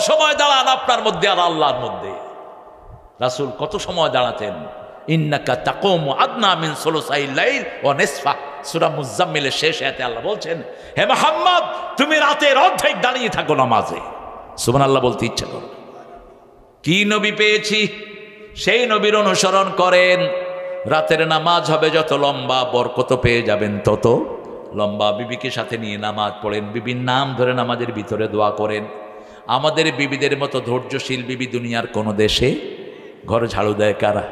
সময় দাঁড়ান আপনার মধ্যে আর আল্লাহর মধ্যে। রাসূল কত সময় দাঁড়াতেন? ইন্নাকা তাকুমু আদনা মিন সুলুসাইল লাইল ওয়া নিসফা, সূরা মুজাম্মিলের শেষ আয়াতে আল্লাহ বলছেন, হে মুহাম্মদ তুমি রাতের অর্ধেক দাঁড়িয়ে থাকো নামাজে। সুবহানাল্লাহ বলতে ইচ্ছা করে। কি নবী পেয়েছি, সেই নবীর অনুসরণ করেন। রাতের নামাজ হবে যত লম্বা, বরকত পেয়ে যাবেন তত লম্বা। বিবিকে সাথে নিয়ে নামাজ পড়েন, বিবির নাম ধরে নামাজের ভিতরে দোয়া করেন। আমাদের বিবিদের মতো ধৈর্যশীল বিবি দুনিয়ার কোনো দেশে। ঘর ঝাড়ু দেয় কারা?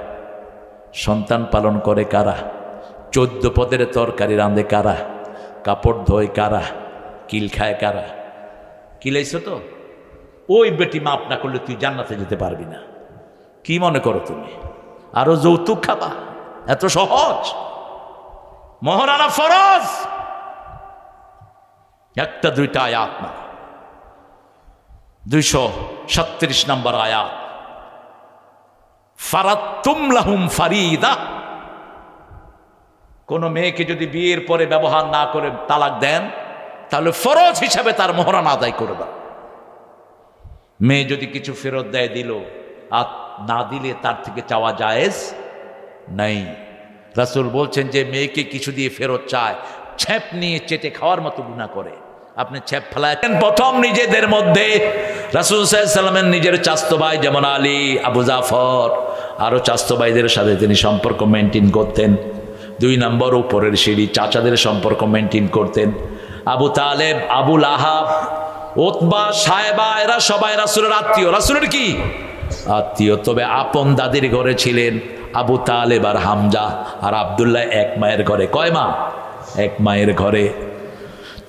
সন্তান পালন করে কারা? 14 পদের তরকারি রাঁধে কারা? কাপড় ধোয় কারা? কিল খায় কারা? কিলাইছো তো? ওই বেটি মাপ না করলে তুই জান্নাতে যেতে পারবি না। কি মনে করো তুমি আরো যৌতুক খাবা? এত সহজ? মহারানা ফরজ। একটা দুইটা আয়াত না, 236 নম্বর আয়াত। ফারাতুম লাহুম ফারিদা। কোন মেয়েকে যদি বিয়ের পরে ব্যবহার না করে তালাক দেন, তাহলে ফরজ হিসাবে তার মোহরানা আদায় করে দাও। মেয়ে যদি কিছু ফেরত দেয় দিল, আর না দিলে তার থেকে চাওয়া জায়েজ নাই। রাসূল বলছেন যে মেয়েকে কিছু দিয়ে ফেরত চায়, ছ্যাপ নিয়ে চেটে খাওয়ার মতো গুনাহ করে। আপনি ছ্যাপ ফেলাচ্ছেন প্রথম নিজেদের মধ্যে। রাসূল সাল্লাল্লাহু আলাইহি ওয়াসাল্লামের নিজের চাচতো ভাই যেমন আলী, আবু জাফর, আরো চাচতো ভাইদের সাথে তিনি সম্পর্ক মেনটেন করতেন। 2 নম্বর উপরের সিঁড়ি চাচাদের সম্পর্ক মেনটেন করতেন। আবু তালেব, আবু লাহাব, উতবা, সায়বা এরা সবাই রাসূলের আত্মীয়। রাসূলের কি আত্মীয়? তবে আপন দাদির ঘরে ছিলেন আবু তালেব আর হামজা আর আব্দুল্লাহ এক মায়ের ঘরে। কয় মা? এক মায়ের ঘরে।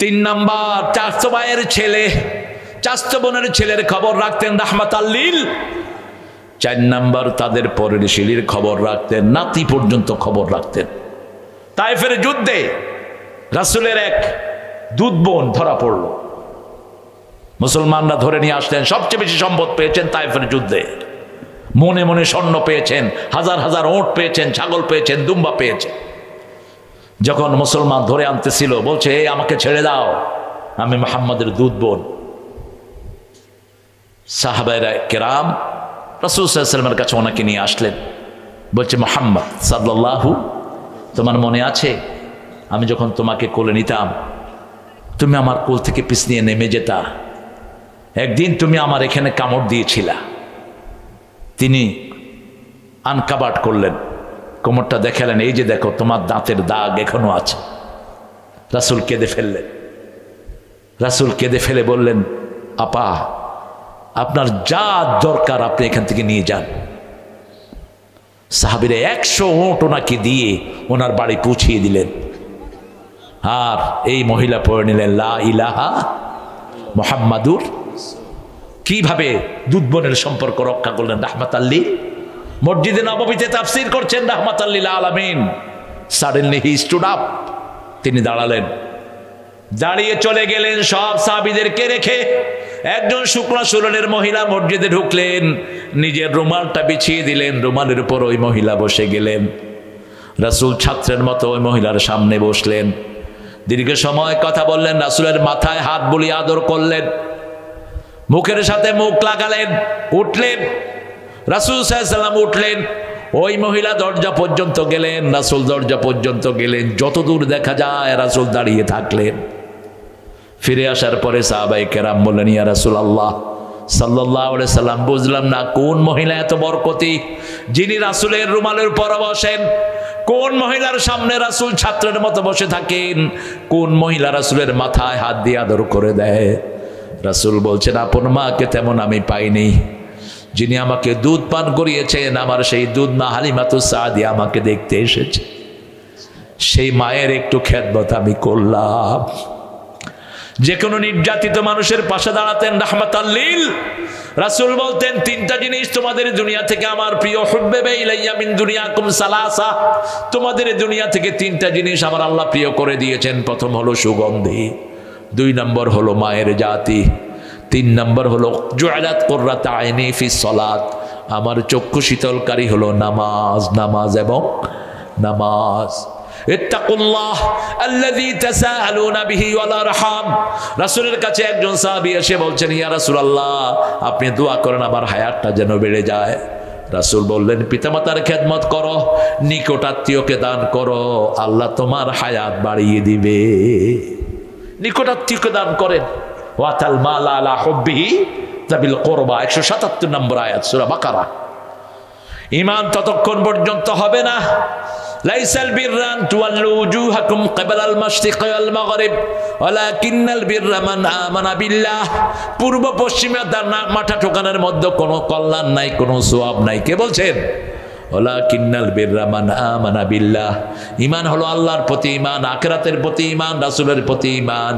3 নম্বর চাচতো ভাইয়ের ছেলে, চাচতো বোনের ছেলের খবর রাখতেন রাহমাতাল লিল। 4 নম্বর তাদের পরের সিঁড়ির খবর রাখতেন, নাতি পর্যন্ত খবর রাখতেন। তায়েফের যুদ্ধে রাসূলের এক দুধ বোন ধরা পড়ল, মুসলমানরা ধরে নিয়ে আসলেন। সবচেয়ে বেশি সম্পদ পেয়েছেন তায়েফের যুদ্ধে। মনে মনে স্বর্ণ পেয়েছেন, হাজার হাজার ওঁট পেয়েছেন, ছাগল পেয়েছেন, দুম্বা পেয়েছেন। যখন মুসলমান ধরে আনতেছিল বলছে, এই আমাকে ছেড়ে দাও, আমি মুহাম্মাদের দুধ বোন। সাহাবায়ে কেরাম রাসূল সাল্লাল্লাহু আলাইহি ওয়াসাল্লামের কাছে ওনাকে নিয়ে আসলেন। বলছে, মুহাম্মদ সাল্লাল্লাহু, তোমার মনে আছে আমি যখন তোমাকে কোলে নিতাম তুমি আমার কোল থেকে পিছ নিয়ে নেমে যেতা? একদিন তুমি আমার এখানে কামড় দিয়েছিলা। তিনি আনকাবাট করলেন, কোমরটা দেখালেন, এই যে দেখো তোমার দাঁতের দাগ এখনো আছে। রাসূল কেঁদে ফেললেন। রাসূল কেঁদে ফেলে বললেন, আপা আপনার যা দরকার আপনি এখান থেকে নিয়ে যান। সাহাবীরা 100 ওঁট ওনাকে দিয়ে ওনার বাড়ি পৌঁছিয়ে দিলেন। আর এই মহিলা পড়ে নিলেন লা ইলাহা মুহাম্মাদুর। কিভাবে দুধ বোনের সম্পর্ক রক্ষা করলেন? রাহমাতাল লিল। মসজিদে নববীতে তাফসীর করছেন রাহমাতাল লিল আলামিন। সাডেনলি হি স্টুড আপ, তিনি দাঁড়ালেন। দাঁড়িয়ে চলে গেলেন সব সাহাবীদেরকে রেখে। একজন শুকনা শরীরের মহিলা মসজিদে ঢুকলেন, নিজের রুমালটা বিছিয়ে দিলেন, রুমালের উপর ওই মহিলা বসে গেলেন। রাসূল ছাত্রের মতো ওই মহিলার সামনে বসলেন। দীর্ঘ সময় কথা বললেন, রাসূলের মাথায় হাত বুলিয়ে আদর করলেন, মুখের সাথে মুখ লাগালেন। উঠলেন রাসূল সাল্লাল্লাহু আলাইহি ওয়াসাল্লাম, উঠলেন। ওই মহিলা দরজা পর্যন্ত গেলেন, রাসূল দরজা পর্যন্ত গেলেন। যতদূর দেখা যায় রাসূল দাঁড়িয়ে থাকলেন। ফিরে আসার পরে সাহাবায়ে কেরাম বললেন, ইয়া রাসূলুল্লাহ সাল্লাল্লাহু আলাইহি ওয়াসাল্লাম, বুঝলাম না কোন মহিলা এত বরকতি যিনি রাসূলের রুমালের উপর বসেন, কোন মহিলার সামনে রাসূল ছাত্রের মতো বসে থাকেন, কোন মহিলা রাসূলের মাথায় হাত দিয়ে আদর করে দেয়। রাসূল বলছেন, আপন মাকে তেমন আমি পাইনি। যিনি আমাকে দুধ পান করিয়েছেন, আমার সেই দুধ মা হালিমাতুস সাদিয়া আমাকে দেখতে এসেছে। সেই মায়ের একটু খেদমত আমি করলাম। যে কোনো নির্যাতিত মানুষের পাশে দাঁড়াতেন রাহমাতাল লিল। রাসূল বলতেন তিনটা জিনিস তোমাদের দুনিয়া থেকে আমার প্রিয়, হুব্বিবা ইলাইয়া মিন দুনিয়াকুম সালাসা, তোমাদের দুনিয়া থেকে তিনটা জিনিস আমার আল্লাহ প্রিয় করে দিয়েছেন। প্রথম হলো সুগন্ধি, 2 নম্বর হলো মায়ের জাতি, 3 নম্বর হলো জুআলাত কুররাত আইনি ফিস সালাত, আমার চক্ষু শীতলকারী হলো নামাজ, নামাজ এবং নামাজ। ইত্তাকুল্লাহ আল্লাযী তাসাআলুনা বিহি ওয়াল আরহাম। রাসূলের কাছে একজন সাহাবী এসে বলছেন, ইয়া রাসূলুল্লাহ আপনি দোয়া করেন আমার হায়াতটা যেন বেড়ে যায়। রাসূল বললেন, পিতামাতার খেদমত করো, নিকট আত্মীয়কে দান করো, আল্লাহ তোমার হায়াত বাড়িয়ে দিবে। নিকট আত্মীয়কে দান করেন। ওয়াতাল মাল আলা হুব্বিহি যাবিল কুরবা, 177 নম্বর আয়াত সূরা বাকারা। ঈমান ততক্ষণ পর্যন্ত হবে না, লাইসাল বিররা আন তুওয়াল্লু উজুহাকুম কিবালাল মাশরিকি ওয়াল মাগরিব ওয়ালাকিন্নাল বিররা মান আমানা বিল্লাহ। পূর্ব পশ্চিমে মাথা ঠোকানোর মধ্যে কোনো কল্যাণ নাই, কোনো সওয়াব নাই। কে বলছেন? ওয়ালাকিন্নাল বিররা মান আমানা বিল্লাহ। ঈমান হলো আল্লাহর প্রতি ঈমান, আখিরাতের প্রতি ঈমান, রাসূলের প্রতি ঈমান।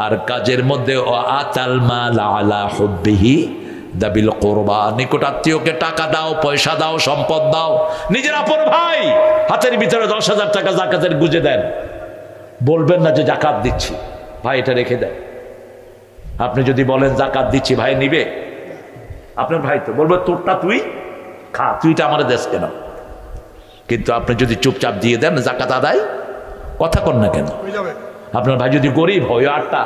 আর কাজের মধ্যে আতাল মাল আলা হুব্বিহি দাবিল কুরবা, নিকট আত্মীয়কে টাকা দাও, পয়সা দাও, সম্পদ দাও। নিজের আপন ভাই হাতের ভিতরে 10,000 টাকা যাকাতের গুজে দেন, বলবেন না যে যাকাত দিচ্ছি, ভাই এটা রেখে দেন। আপনি যদি বলেন যাকাত দিচ্ছি, ভাই নিবে? আপনার ভাই তো বলবে তোরটা তুই খা, তুইটা আমার দেশ কেন? কিন্তু আপনি যদি চুপচাপ দিয়ে দেন যাকাত আদায়, কথা কন না কেন? আপনার ভাই যদি গরিব হয়, 8টা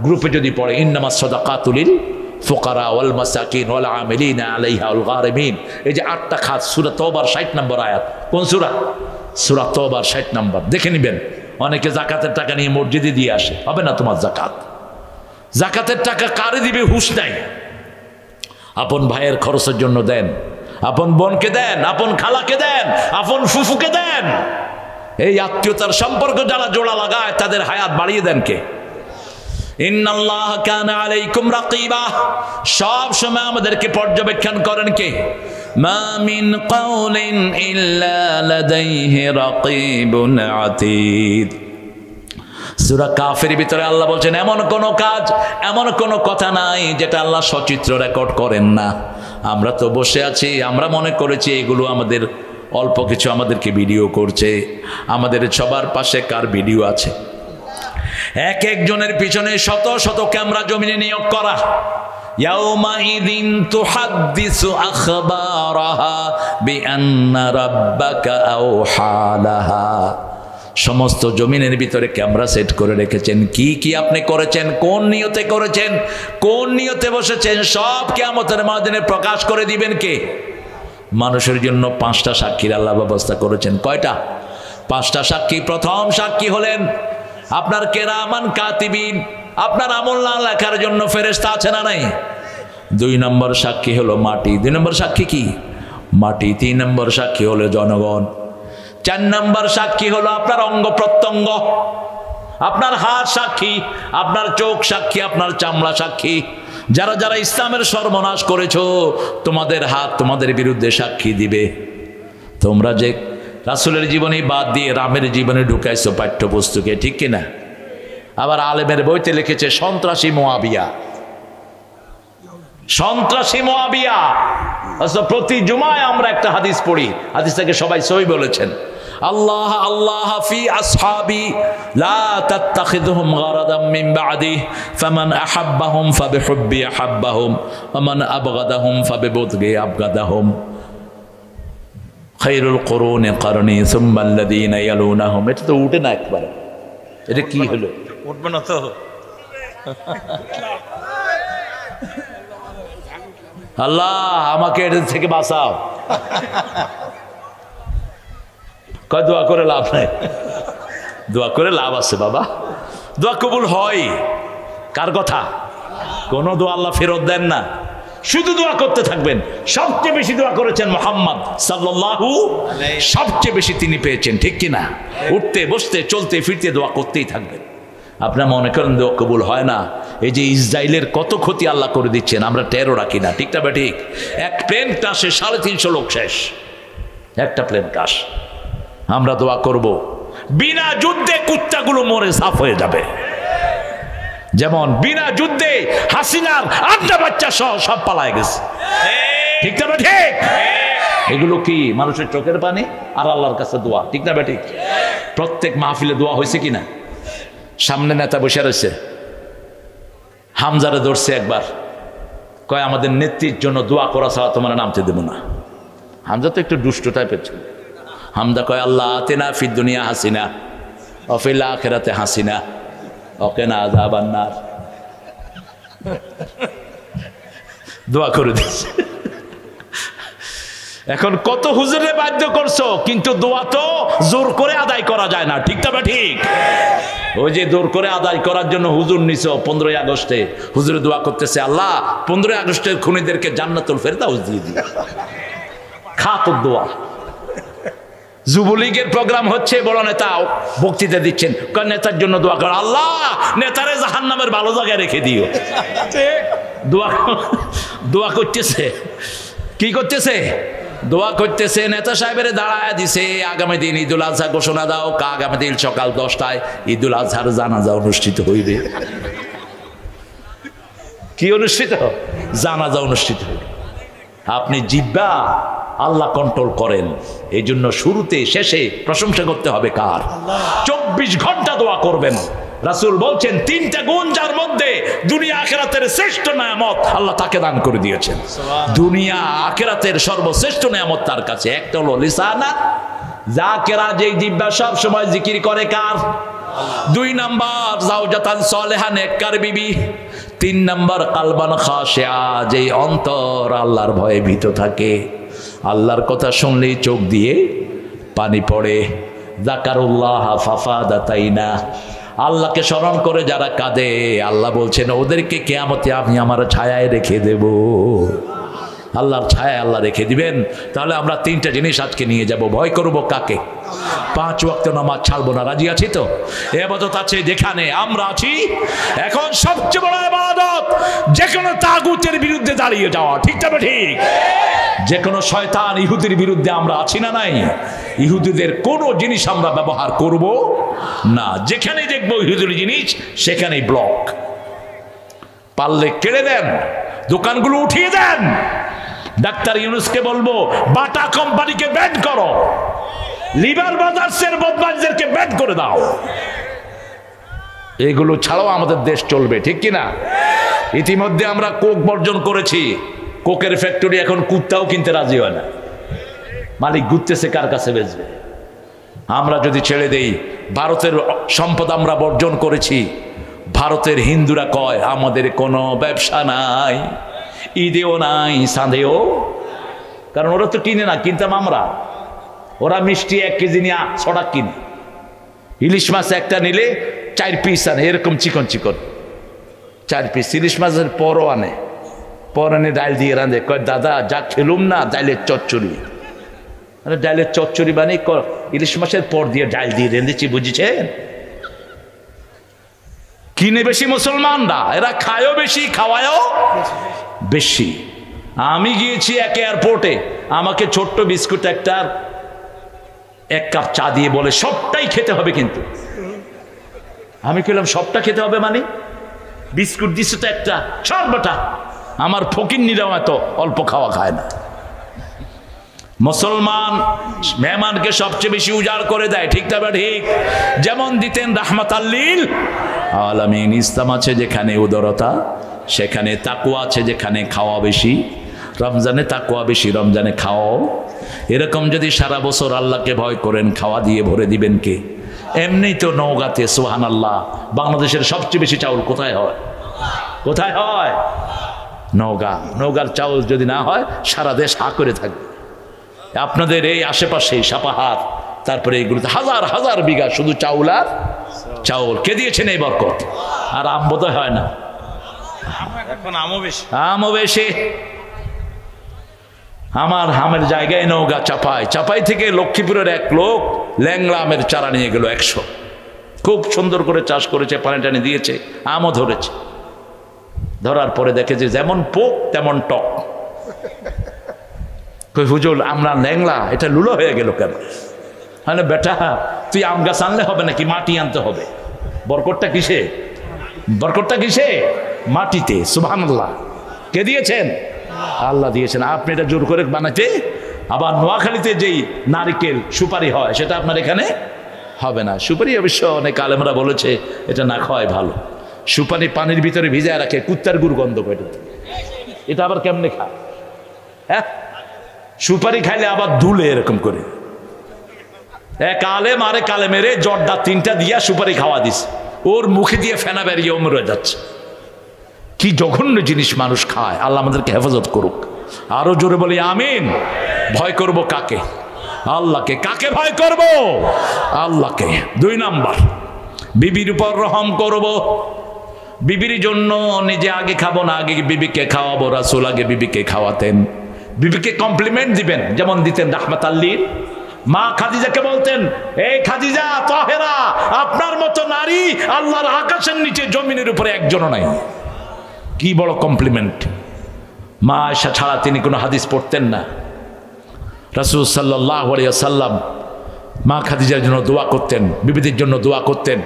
গ্রুপে যদি পড়ে, ইন্নামাস সাদাকাতু লিল ফুকারা ওয়াল মাসাকিন ওয়াল আমিলিনা আলাইহা ওয়াল গারিমিন, এই যে 8টা খাত, সূরা তওবার 60 নম্বর আয়াত। কোন সূরা? সূরা তওবার 60 নম্বর। দেখে নেবেন। অনেকে যাকাতের টাকা নিয়ে মসজিদে দিয়ে আসে, হবে না তোমার যাকাত। যাকাতের টাকা কারে দিবে হুঁশ নাই। আপন ভাইয়ের খরচের জন্য দেন, আপন বোনকে দেন, আপন খালাকে দেন, আপন ফুফুকে দেন। এই আত্মীয়তার সম্পর্ক যারা জোড়া লাগায় তাদের হায়াত বাড়িয়ে দেন কে? ইন্নাল্লাহ কানা আলাইকুম রাকিবা, সব সময় আমাদেরকে পর্যবেক্ষণ করেন কে? মা মিন কাউলিন ইল্লা লাদাইহি রাকিবুন আতীদ। সূরা কাফের ভিতরে আল্লাহ বলছেন, এমন কোন কাজ, এমন কোন কথা নাই যেটা আল্লাহ সচিত্র রেকর্ড করেন না। আমরা তো বসে আছি, আমরা মনে করেছি এগুলো আমাদের অল্প কিছু আমাদেরকে ভিডিও করছে। আমাদের সবার পাশে কার ভিডিও আছে? এক একজনের পিছনে শত শত ক্যামেরা জমিনে নিয়োগ করা। ইয়াউমাইযিন তুহাদ্দিসু আখবারাহা বিআন্না রাব্বাকা আওহা লাহা। সমস্ত জমিনের ভিতরে ক্যামেরা সেট করে রেখেছেন। কি কি আপনি করেছেন, কোন নিয়তে করেছেন, কোন নিয়তে বসেছেন, সব কিয়ামতের ময়দানে প্রকাশ করে দিবেন কে? মানুষের জন্য 5টা সাক্ষীর আল্লাহ ব্যবস্থা করেছেন। কয়টা? 5টা সাক্ষী। প্রথম সাক্ষী হলেন আপনার কেরামান কাতিবিন, আপনার আমলনামা লেখার জন্য ফেরেশতা আছে না নাই? 2 নম্বর সাক্ষী হলো মাটি। 2 নম্বর সাক্ষী কি? মাটি। 3 নম্বর সাক্ষী হলো জনগণ। 4 নম্বর সাক্ষী হলো আপনার অঙ্গ প্রত্যঙ্গ, আপনার হাত সাক্ষী, আপনার চোখ সাক্ষী, আপনার চামড়া সাক্ষী। যারা যারা ইসলামের সর্বনাশ করেছো, তোমাদের হাত তোমাদের বিরুদ্ধে সাক্ষী দিবে। তোমরা যে রাসূলের জীবনী বাদ দিয়ে রামের জীবনে ঢুকাইছো পাঠ্যপুস্তকে, ঠিক কিনা? আবার আলেমের বইতে লিখেছে সন্ত্রাসী মুআবিয়া, সন্ত্রাসী মুআবিয়া। প্রতি জুমায় আমরা একটা হাদিস পড়ি, হাদিসটাকে সবাই সহিহ বলেছেন। আল্লাহ আল্লাহ ফি আসহাবি লা তাত্তাখিযুহুম গারাদাম মিন বাদি ফামান আহাব্বাহুম ফাবিহুব্বি আহাব্বাহুম ওয়া মান আবগাদাহুম ফাবিবুগদি আবগাদাহুম খায়রুল কুরুনি কারনি সুম্মা আল্লাযীনা ইয়ালুনাহুম। এটা তো উঠে না একবারে, এটা কি হলো? উঠবে না তো। আল্লাহ আমাকে এটা থেকে বাঁচাও। কয় দোয়া করে লাভ নাই, দোয়া করে লাভ আছে বাবা। দোয়া কবুল হয় কার কথা? কোন দোয়া আল্লাহ ফেরত দেন না, শুধু দোয়া করতে থাকবেন। সবচেয়ে বেশি দোয়া করেছেন মুহাম্মদ সাল্লাল্লাহু আলাইহি, সবচেয়ে বেশি তিনি পেয়েছেন, ঠিক কিনা? উঠতে বসতে চলতে ফিরতে দোয়া করতেই থাকবেন। আপনারা মনে করেন দোয়া কবুল হয় না? এই যে ইসরায়েলের কত ক্ষতি আল্লাহ করে দিচ্ছেন, আমরা টেরও রাখি না, ঠিক না ঠিক? এক প্লেন ক্রাশে 350 লোক শেষ, একটা প্লেন ক্রাশ। আমরা দোয়া করব বিনা যুদ্ধে কুত্তাগুলো মরে সাফ হয়ে যাবে। যেমন বিনা যুদ্ধে হাসিনার 8টা বাচ্চা সহ সব পালায় গেছে, ঠিক না ঠিক? এগুলো কি মানুষের চোখের পানি আর আল্লাহর কাছে দোয়া, ঠিক না ঠিক? প্রত্যেক মাহফিলে দোয়া হয়েছে কিনা? সামনে নেতা বসে রয়েছে, হামজারে ধরছে একবার, কয় আমাদের নেত্রীর জন্য দোয়া করা ছাড়া তোমার নামতে দেব না। হামজা তো একটু দুষ্ট টাইপের ছিল। হামজা কয় আল্লাহ আতিনা ফিদ দুনিয়া হাসিনা ওয়া ফিল আখিরাতি হাসিনা ওয়া কিনা আযাবান নার। দোয়া করে দিয়েছে। এখন কত হুজুরে বাধ্য করছো, কিন্তু দোয়া তো জোর করে আদায় করা যায় না, ঠিক না ঠিক? ওই যে জোর করে আদায় করার জন্য হুজুর নিছো 15ই আগস্টে, হুজুরে দোয়া করতেছে আল্লাহ 15ই আগস্টের খুনিদেরকে জান্নাতুল ফেরদাউস দিয়ে দিও। খা তোর দোয়া। যুবলীগের প্রোগ্রাম হচ্ছে, বড় নেতা বক্তৃতা দিচ্ছেন, নেতার জন্য দোয়া কর, আল্লাহ নেতারে জাহান্নামের ভালো জায়গায় রেখে দিও। দোয়া করতেছে, কি করতেছে? দোয়া করতেছে। নেতা সাহেবের দাঁড়ায় দিছে, আগামী দিন ঈদুল আজহা ঘোষণা দাও, আগামী দিন সকাল 10টায় ঈদুল আজহার জানাজা অনুষ্ঠিত হইবে। কি অনুষ্ঠিত? জানাজা অনুষ্ঠিত হইবে। আপনি জিহ্বা আল্লাহ কন্ট্রোল করেন, এই জন্য শুরুতে শেষে প্রশংসা করতে হবে কার? 24 ঘন্টা দোয়া করবেন। রাসূল বলছেন 3টা গুণ যার মধ্যে দুনিয়া আখিরাতের শ্রেষ্ঠ নিয়ামত আল্লাহ তাকে দান করে দিয়েছেন। দুনিয়া আখিরাতের সর্বশ্রেষ্ঠ নিয়ামত তার কাছে। একটা হলো লিসানা যাকেরা, যেই জিহ্বা সব সময় জিকির করে কার? 2 নাম্বার জাওজাতান সালেহা, নেককার বিবি। 3 নাম্বার কালবান খাশিয়া, যেই অন্তর আল্লাহর ভয়ে ভীত থাকে, আল্লাহর কথা শুনলেই চোখ দিয়ে পানি পড়ে। যাকারুল্লাহ ফাফাদাতাইনা, আল্লাহকে স্মরণ করে যারা কাঁদে, আল্লাহ বলছেন ওদেরকে কিয়ামতে আমি আমার ছায়ায় রেখে দেব। আল্লাহর ছায়ায় আল্লাহ রেখে দিবেন। তাহলে আমরা 3টা জিনিস আজকে নিয়ে যাব। ভয় করব কাকে? 5 ওয়াক্ত নামাজ ছাড়বো না। রাজি আছি তো? ইবাদত আছে যেখানে আমরা আছি। এখন সবচেয়ে বড় ইবাদত যে কোনো তাগুতের বিরুদ্ধে দাঁড়িয়ে যাওয়া, ঠিক না ঠিক? যে কোনো শয়তান ইহুদির বিরুদ্ধে আমরা আছি না নাই? ইহুদিদের কোনো জিনিস আমরা ব্যবহার করব না। যেখানে দেখবো ইহুদির জিনিস সেখানেই ব্লক। পারলে কেড়ে দেন, দোকানগুলো উঠিয়ে দেন। ডাক্তার ইউনূসকে বলবো বাটা কোম্পানিকে ব্যান করো, লিভার ব্রাদার্সের বদমাশদেরকে ব্যান করে দাও। এগুলো ছাড়াও আমাদের দেশ চলবে, ঠিক কিনা? ইতিমধ্যে আমরা কোক বর্জন করেছি। কোকের ফ্যাক্টরি এখন কুত্তাও কিনতে রাজি হয় না। মালিক ঘুরতেছে কার কাছে বেচবে। আমরা যদি ছেড়ে দেই, ভারতের সম্পদ আমরা বর্জন করেছি। ভারতের হিন্দুরা কয় আমাদের কোনো ব্যবসা নাই, ঈদেও নাই, সাঁধেও, কারণ ওরা তো কিনে না, কিনতাম আমরা। ওরা মিষ্টি 1 কেজি নিয়ে 6 টাকা কিনে, ইলিশ মাছ একটা নিলে 4 পিস আনে, এরকম চিকন চিকন 4 পিস ইলিশ মাছের পরও আনে। পর এনে ডাল দিয়ে রাঁধে, কয় দাদা যা খেলুম না ডাইলের চচ্চড়ি। মানে ডাইলের চচ্চড়ি বানিয়ে ইলিশ মাছের পর দিয়ে ডাল দিয়ে রেঁধেছি, বুঝেছেন? কিনে বেশি মুসলমানরা, এরা খায়ও বেশি, খাওয়ায়ও বেশি। আমি গিয়েছি এক এয়ারপোর্টে, আমাকে ছোট্ট বিস্কুট একটা 1 কাপ চা দিয়ে বলে সবটাই খেতে হবে। কিন্তু আমি বললাম সবটা খেতে হবে মানে? বিস্কুট দিচ্ছে তো একটা, সর্বটা। আমার ফকিন্নিরাও এত অল্প খাওয়া খায় না। মুসলমান মেহমানকে সবচেয়ে বেশি উজাড় করে দেয়, ঠিক না ঠিক? যেমন দিতেন রাহমাতাল লিল আলামিন। ইসলাম আছে যেখানে উদারতা, সেখানে তাকওয়া আছে, যেখানে খাওয়া বেশি। রমজানে তাকওয়া বেশি, রমজানে খাওয়াও। এরকম যদি সারা বছর আল্লাহকে ভয় করেন, খাওয়া দিয়ে ভরে দিবেন কে? এমনি তো নওগাঁতে সুবহানাল্লাহ বাংলাদেশের সবচেয়ে বেশি চাউল কোথায় হয়? কোথায় হয়? নওগাঁ। নওগাঁর চাউল যদি না হয় সারা দেশ হা করে থাকবে। আপনাদের এই আশেপাশে সাপাহার, তারপরে এগুলোতে হাজার হাজার বিঘা শুধু চাউল আর চাউল। কে দিয়েছেন এই বরকত? আর আম বোধহয় হয় না, এখন আমও বেশি। আমও বেশি। আমার আমের জায়গায় নওগাঁ চাপাই, চাপাই থেকে লক্ষ্মীপুরের এক লোক ল্যাংলা আমের চারা নিয়ে গেল 100। খুব সুন্দর করে চাষ করেছে, পানি টানি দিয়েছে, আমও ধরেছে। ধরার পরে দেখে যে যেমন পোক তেমন টক। হুজুর আমরা ল্যাংলা, এটা লুলো হয়ে গেল কেন? মানে বেটা তুই আম গাছ আনলে হবে নাকি মাটি আনতে হবে? বরকতটা কিসে? বরকতটা কিসে? মাটিতে। সুবহানাল্লাহ। কে দিয়েছেন? আল্লাহ দিয়েছেন। আপনি এটা জোর করে বানাতে, আবার নোয়াখালীতে যেই নারকেল সুপারি হয় সেটা আপনার এখানে হবে না। সুপারি অবশ্য অনেক আলেমরা বলেছে এটা না খাওয়াই ভালো। সুপারি পানির ভিতরে ভিজায় রাখে, কুত্তার গুড় গন্ধ পেটে, এটা আবার কেমনে খায়? হ্যাঁ, সুপারি খাইলে আবার ধুলে এরকম করে। এক আলেম আরেক আলেমেরে জর্দা 3টা দিয়া সুপারি খাওয়া দিস, ওর মুখে দিয়ে ফেনা বেরিয়ে মরে যাচ্ছে। কি জঘন্য জিনিস মানুষ খায়। আল্লাহ আমাদেরকে হেফাজত করুক। আরো জোরে বলি আমিন। ভয় করব কাকে? আল্লাহকে। কাকে ভয় করব? আল্লাহকে। 2 নাম্বার, বিবির উপর রহম করব। বিবির জন্য নিজে আগে খাবো না, আগে বিবিকে খাওয়াবো। রাসূল আগে বিবিকে খাওয়াতেন, বিবিকে কমপ্লিমেন্ট দিবেন যেমন দিতেন রাহমাতাল লিল। মা খাদিজাকে বলতেন, এই খাদিজা তাহেরা, আপনার মতো নারী আল্লাহর আকাশের নিচে জমিনের উপরে একজনও নাই। কি বড় কমপ্লিমেন্ট। মা আয়েশা ছাড়া তিনি কোনো হাদিস পড়তেন না। রাসূল সাল্লাল্লাহু আলাইহি ওয়াসাল্লাম মা খাদিজার জন্য দোয়া করতেন, বিবিদের জন্য দোয়া করতেন।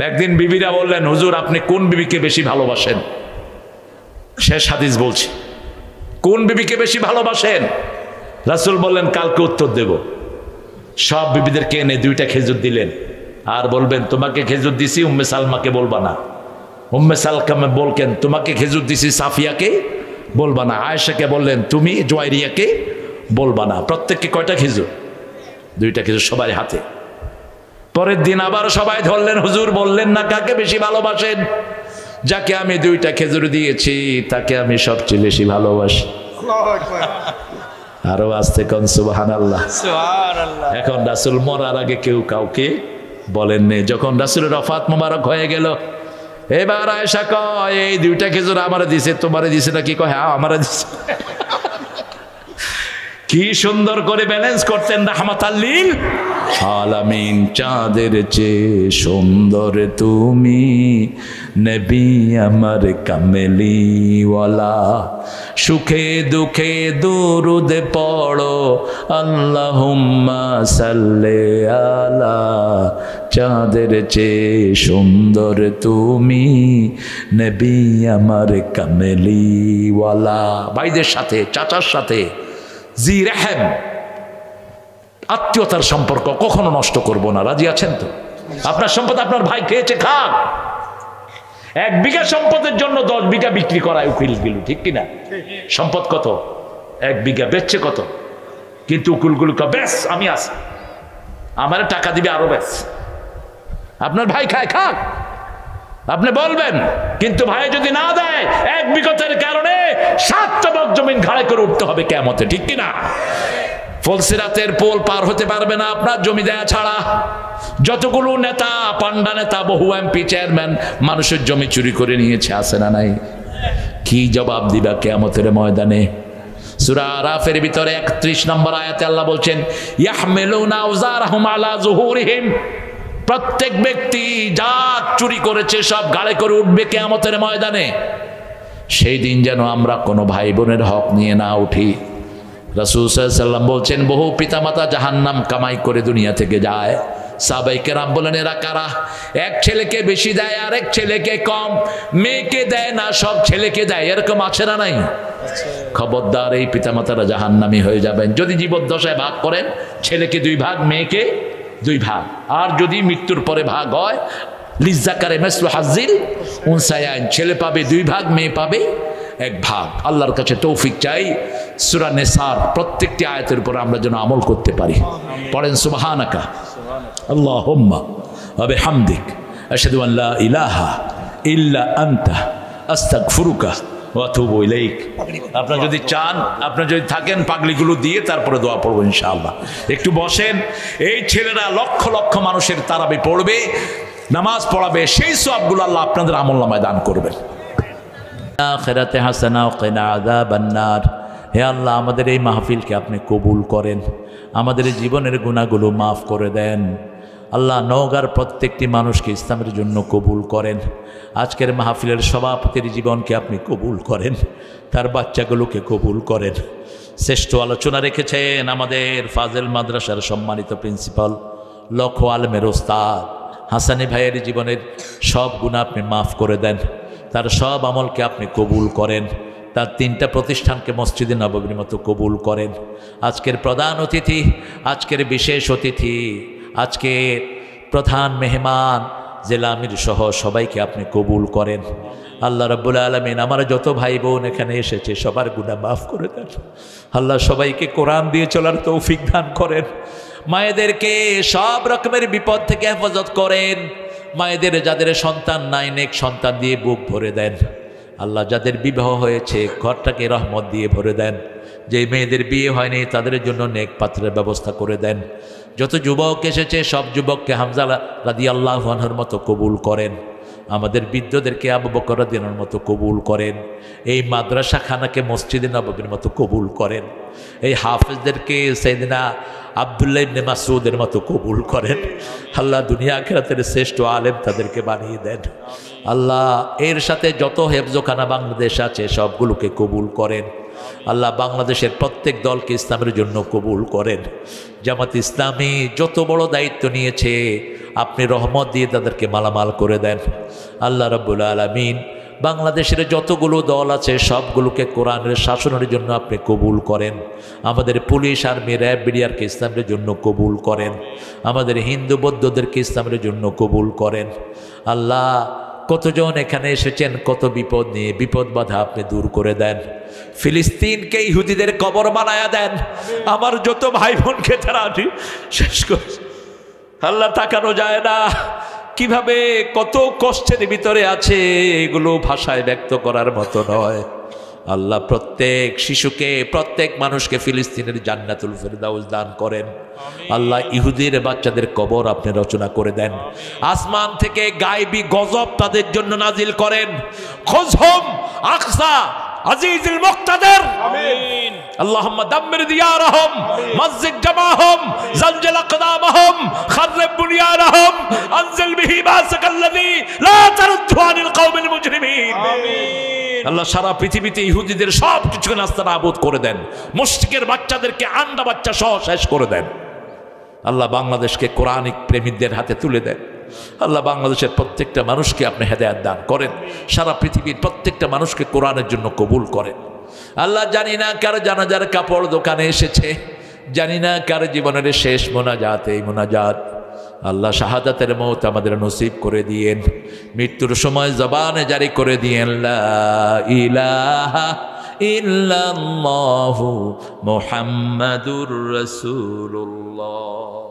একদিন বিবিরা বললেন, হুজুর আপনি কোন বিবিকে বেশি ভালোবাসেন? শেষ হাদিস বলছি, কোন বিবিকে বেশি ভালোবাসেন? রাসূল বললেন, কালকে উত্তর দেব। সব বিবিদেরকে এনে 2টা খেজুর দিলেন, আর বলবেন তোমাকে খেজুর দিছি, উম্মে সালমাকে বলবা না। উম্মে সালমাকে বলকেন, তোমাকে খেজুর দিছি, সাফিয়াকে বলবা না। আয়েশাকে বললেন, তুমি জুয়াইরিয়াকে বলবা না। প্রত্যেককে কয়টা খেজুর? 2টা খেজুর সবাই হাতে। পরের দিন আবার সবাই ধরলেন, হুজুর বললেন না কাকে বেশি ভালোবাসেন? যাকে আমি 2টা খেজুর দিয়েছি তাকে আমি সবচেয়ে বেশি ভালোবাসি। আরো আসতে কোন সুবহানাল্লাহ। এখন রাসূল মরার আগে কেউ কাউকে বলেন নে। যখন রাসূলের ওফাত মোবারক হয়ে গেল, এবার আয়েশা কয়, এই 2টা খেজুর আমারে দিছে, তোমারে দিছে নাকি? কয় হ্যাঁ আমারে দিছে। কি সুন্দর করে ব্যালেন্স করতেন রাহমাতাল লিল আলামিন। চাঁদের চেয়ে সুন্দর তুমি, নবী আমার কামলিওয়ালা। সুখে দুঃখে দুরুদ পড়ো, আল্লাহুম্মা সাল্লি আলা। চাঁদের চেয়ে সুন্দর তুমি, নবী আমার কামলিওয়ালা। ভাইদের সাথে, চাচার সাথে জি রেহেম, আত্মীয়তার সম্পর্ক কখনো নষ্ট করব না। রাজি আছেন তো? আপনার সম্পদ আপনার ভাই খেয়েছে, খাক। 1 বিঘা সম্পদের জন্য 10 বিঘা বিক্রি করায় উকিল গেল, ঠিক কিনা? সম্পদ কত? 1 বিঘা, বেচছে কত? কিন্তু উকিলগুলো বেশ আমি আছি, আমার টাকা দিবে আরো বেশ। আপনার ভাই খায়, খাক, আপনি বলবেন। কিন্তু ভাই যদি না দেয়, 1 বিঘতের কারণে 7টা বক জমিন ঘাড়ে করে উঠতে হবে কিয়ামতে, ঠিক কিনা? ফলসিরাতের পোল পার হতে পারবে না আপনার জমি দেয়া ছাড়া। যতগুলো নেতা, পান্ডা নেতা, বহু এমপি, চেয়ারম্যান মানুষের জমি চুরি করে নিয়েছে, আছে না নাই? কি জবাব দিবা কিয়ামতের ময়দানে? সূরা আরাফের ভিতরে 31 নম্বর আয়াতে আল্লাহ বলছেন, ইয়াহমিলুনা আওজারহুম আলা যুহুরিহিম। প্রত্যেক ব্যক্তি যা চুরি করেছে সব ঘাড়ে করে উঠবে কিয়ামতের ময়দানে। সেই দিন যেন আমরা কোনো ভাই বোনের হক নিয়ে না উঠি। রাসূল সাল্লাল্লাহু আলাইহি ওয়াসাল্লাম বলছেন, বহু পিতামাতা জাহান্নাম কামাই করে দুনিয়া থেকে যায়। সাহাবায়ে কেরাম বলেন, এরা কারা? এক ছেলেকে বেশি দেয়, আরেক ছেলেকে কম। মেয়েকে দেয় না, সব ছেলেকে দেয়। এরকম আছে না নাই? খবরদার, এই পিতামাতারা জাহান্নামী হয়ে যাবেন। যদি জীবদ্দশায় ভাগ করেন, ছেলেকে 2 ভাগ, মেয়েকে 2 ভাগ। আর যদি মৃত্যুর পরে ভাগ হয়, লিজ্জাকারে মিসলু হাজ্জিল উনসায়াইন, ছেলে পাবে 2 ভাগ, মেয়ে পাবে 1 ভাগ। আল্লাহর কাছে তৌফিক চাই, সূরা নিসার প্রত্যেকটি আয়াতের উপর আমরা যেন আমল করতে পারি। পড়েন সুবহানাকা আল্লাহুম্মা ওয়া বিহামদিক, আশহাদু আন লা ইলাহা ইল্লা আনতা, আস্তাগফিরুকা ওয়া আতুবু ইলাইক। আপনারা যদি চান, আপনারা যদি থাকেন, পাগড়িগুলো দিয়ে তারপরে দোয়া পড়বো ইনশাআল্লাহ। একটু বসেন। এই ছেলেরা লক্ষ লক্ষ মানুষের তারাবি পড়বে, নামাজ পড়াবে, সেই সওয়াবগুলো আল্লাহ আপনাদের আমলনামায় দান করবেন। আখিরাতে হাসানা ওয়া কিনা আযাবান নার। হে আল্লাহ, আমাদের এই মাহফিলকে আপনি কবুল করেন, আমাদের জীবনের গুনাহগুলো মাফ করে দেন। আল্লাহ, নওগাঁর প্রত্যেকটি মানুষকে ইসলামের জন্য কবুল করেন। আজকের মাহফিলের সভাপতির জীবনকে আপনি কবুল করেন, তার বাচ্চাগুলোকে কবুল করেন। শ্রেষ্ঠ আলোচনা রেখেছেন আমাদের ফাজেল মাদ্রাসার সম্মানিত প্রিন্সিপাল, লক্ষ আলমের ওস্তাদ হাসানি ভাইয়ের জীবনের সব গুনাহ আপনি মাফ করে দেন, তার সব আমলকে আপনি কবুল করেন, তার 3টা প্রতিষ্ঠানকে মসজিদে নববীর মতো কবুল করেন। আজকের প্রধান অতিথি, আজকের বিশেষ অতিথি, আজকে প্রধান মেহমান জেলা আমির সহ সবাইকে আপনি কবুল করেন। আল্লাহ রাব্বুল আলামিন আমার যত ভাই বোন এখানে এসেছে সবার গুনাহ মাফ করে দেন। আল্লাহ সবাইকে কোরআন দিয়ে চলার তৌফিক দান করেন। মায়েদেরকে সব রকমের বিপদ থেকে হেফাজত করেন। মায়েদের যাদের সন্তান নাই নেক সন্তান দিয়ে বুক ভরে দেন। আল্লাহ যাদের বিবাহ হয়েছে ঘরটাকে রহমত দিয়ে ভরে দেন। যে মেয়েদের বিয়ে হয়নি তাদের জন্য নেক পাত্রের ব্যবস্থা করে দেন। যত যুবক এসেছে সব যুবককে হামজা রাদিয়াল্লাহু আনহুর মতো কবুল করেন। আমাদের বৃদ্ধদেরকে আবু বকর রাদিয়াল্লাহু আনহুর মতো কবুল করেন। এই মাদ্রাসা খানাকে মসজিদে নববীর মতো কবুল করেন। এই হাফেজদেরকে সাইয়েদনা আব্দুল্লাহ ইবনে মাসউদের মতো কবুল করেন। আল্লাহ দুনিয়া আখিরাতের শ্রেষ্ঠ আলেম তাদেরকে বানিয়ে দেন। আল্লাহ এর সাথে যত হেফজখানা বাংলাদেশ আছে সবগুলোকে কবুল করেন। আল্লাহ বাংলাদেশের প্রত্যেক দলকে ইসলামের জন্য কবুল করেন। জামাত ইসলামী যত বড় দায়িত্ব নিয়েছে আপনি রহমত দিয়ে তাদেরকে মালামাল করে দেন। আল্লাহ রাব্বুল আলামিন বাংলাদেশের যতগুলো দল আছে সবগুলোকে কোরআনের শাসনের জন্য আপনি কবুল করেন। আমাদের পুলিশ আর্মি র্যাব বিডিআরকে ইসলামের জন্য কবুল করেন। আমাদের হিন্দু বৌদ্ধদেরকে ইসলামের জন্য কবুল করেন। আল্লাহ কতজন এখানে এসেছেন কত বিপদ নিয়ে, বিপদ বাধা আপনি দূর করে দেন। ফিলিস্তিনকে ইহুদিদের কবর বানায়া দেন। আমার যত ভাই বোনকে তারা শেষ করে আল্লাহ তাকানো যায় না কিভাবে কত কষ্টের ভিতরে আছে, এগুলো ভাষায় ব্যক্ত করার মতো নয়। আল্লাহ প্রত্যেক শিশুকে প্রত্যেক মানুষকে ফিলিস্তিনের জান্নাতুল ফেরদাউস দান করেন। আল্লাহ ইহুদির বাচ্চাদের কবর আপনি রচনা করে দেন। আসমান থেকে গায়বী গজব তাদের জন্য নাজিল করেন। খুজহুম আকসা আজিজুল মুক্তাদির আমিন। আল্লাহুম্মা দাম্মির দিয়ারহুম মসজিদ জামাহুম জালজাল আকদামহুম খারব বুনিয়ানহুম আনজিল বিহি বাসাকাল্লাযী লা তারুদ্দু আনিল কওমিল মুজরিমিন আমিন। আল্লাহ সারা পৃথিবীতে ইহুদিদের সব কিছুকে নাস্তানাবুদ করে দেন। মুশরিকের বাচ্চাদেরকে আন্ডা বাচ্চা সহ শেষ করে দেন। আল্লাহ বাংলাদেশকে কোরআনিক প্রেমিকদের হাতে তুলে দেন। আল্লাহ বাংলাদেশের প্রত্যেকটা মানুষকে আপনি হেদায়েত দান করেন। সারা পৃথিবীর প্রত্যেকটা মানুষকে কোরআনের জন্য কবুল করেন। আল্লাহ জানি না কার জানাজার কাপড় দোকানে এসেছে, জানি না কার জীবনের শেষ মোনাজাত এই মোনাজাত। আল্লাহ শাহাদাতের মওত আমাদের নসিব করে দিয়েন। মৃত্যুর সময় জবানে জারি করে দিয়েন লা ইলাহা ইল্লাল্লাহু মুহাম্মাদুর রাসূলুল্লাহ।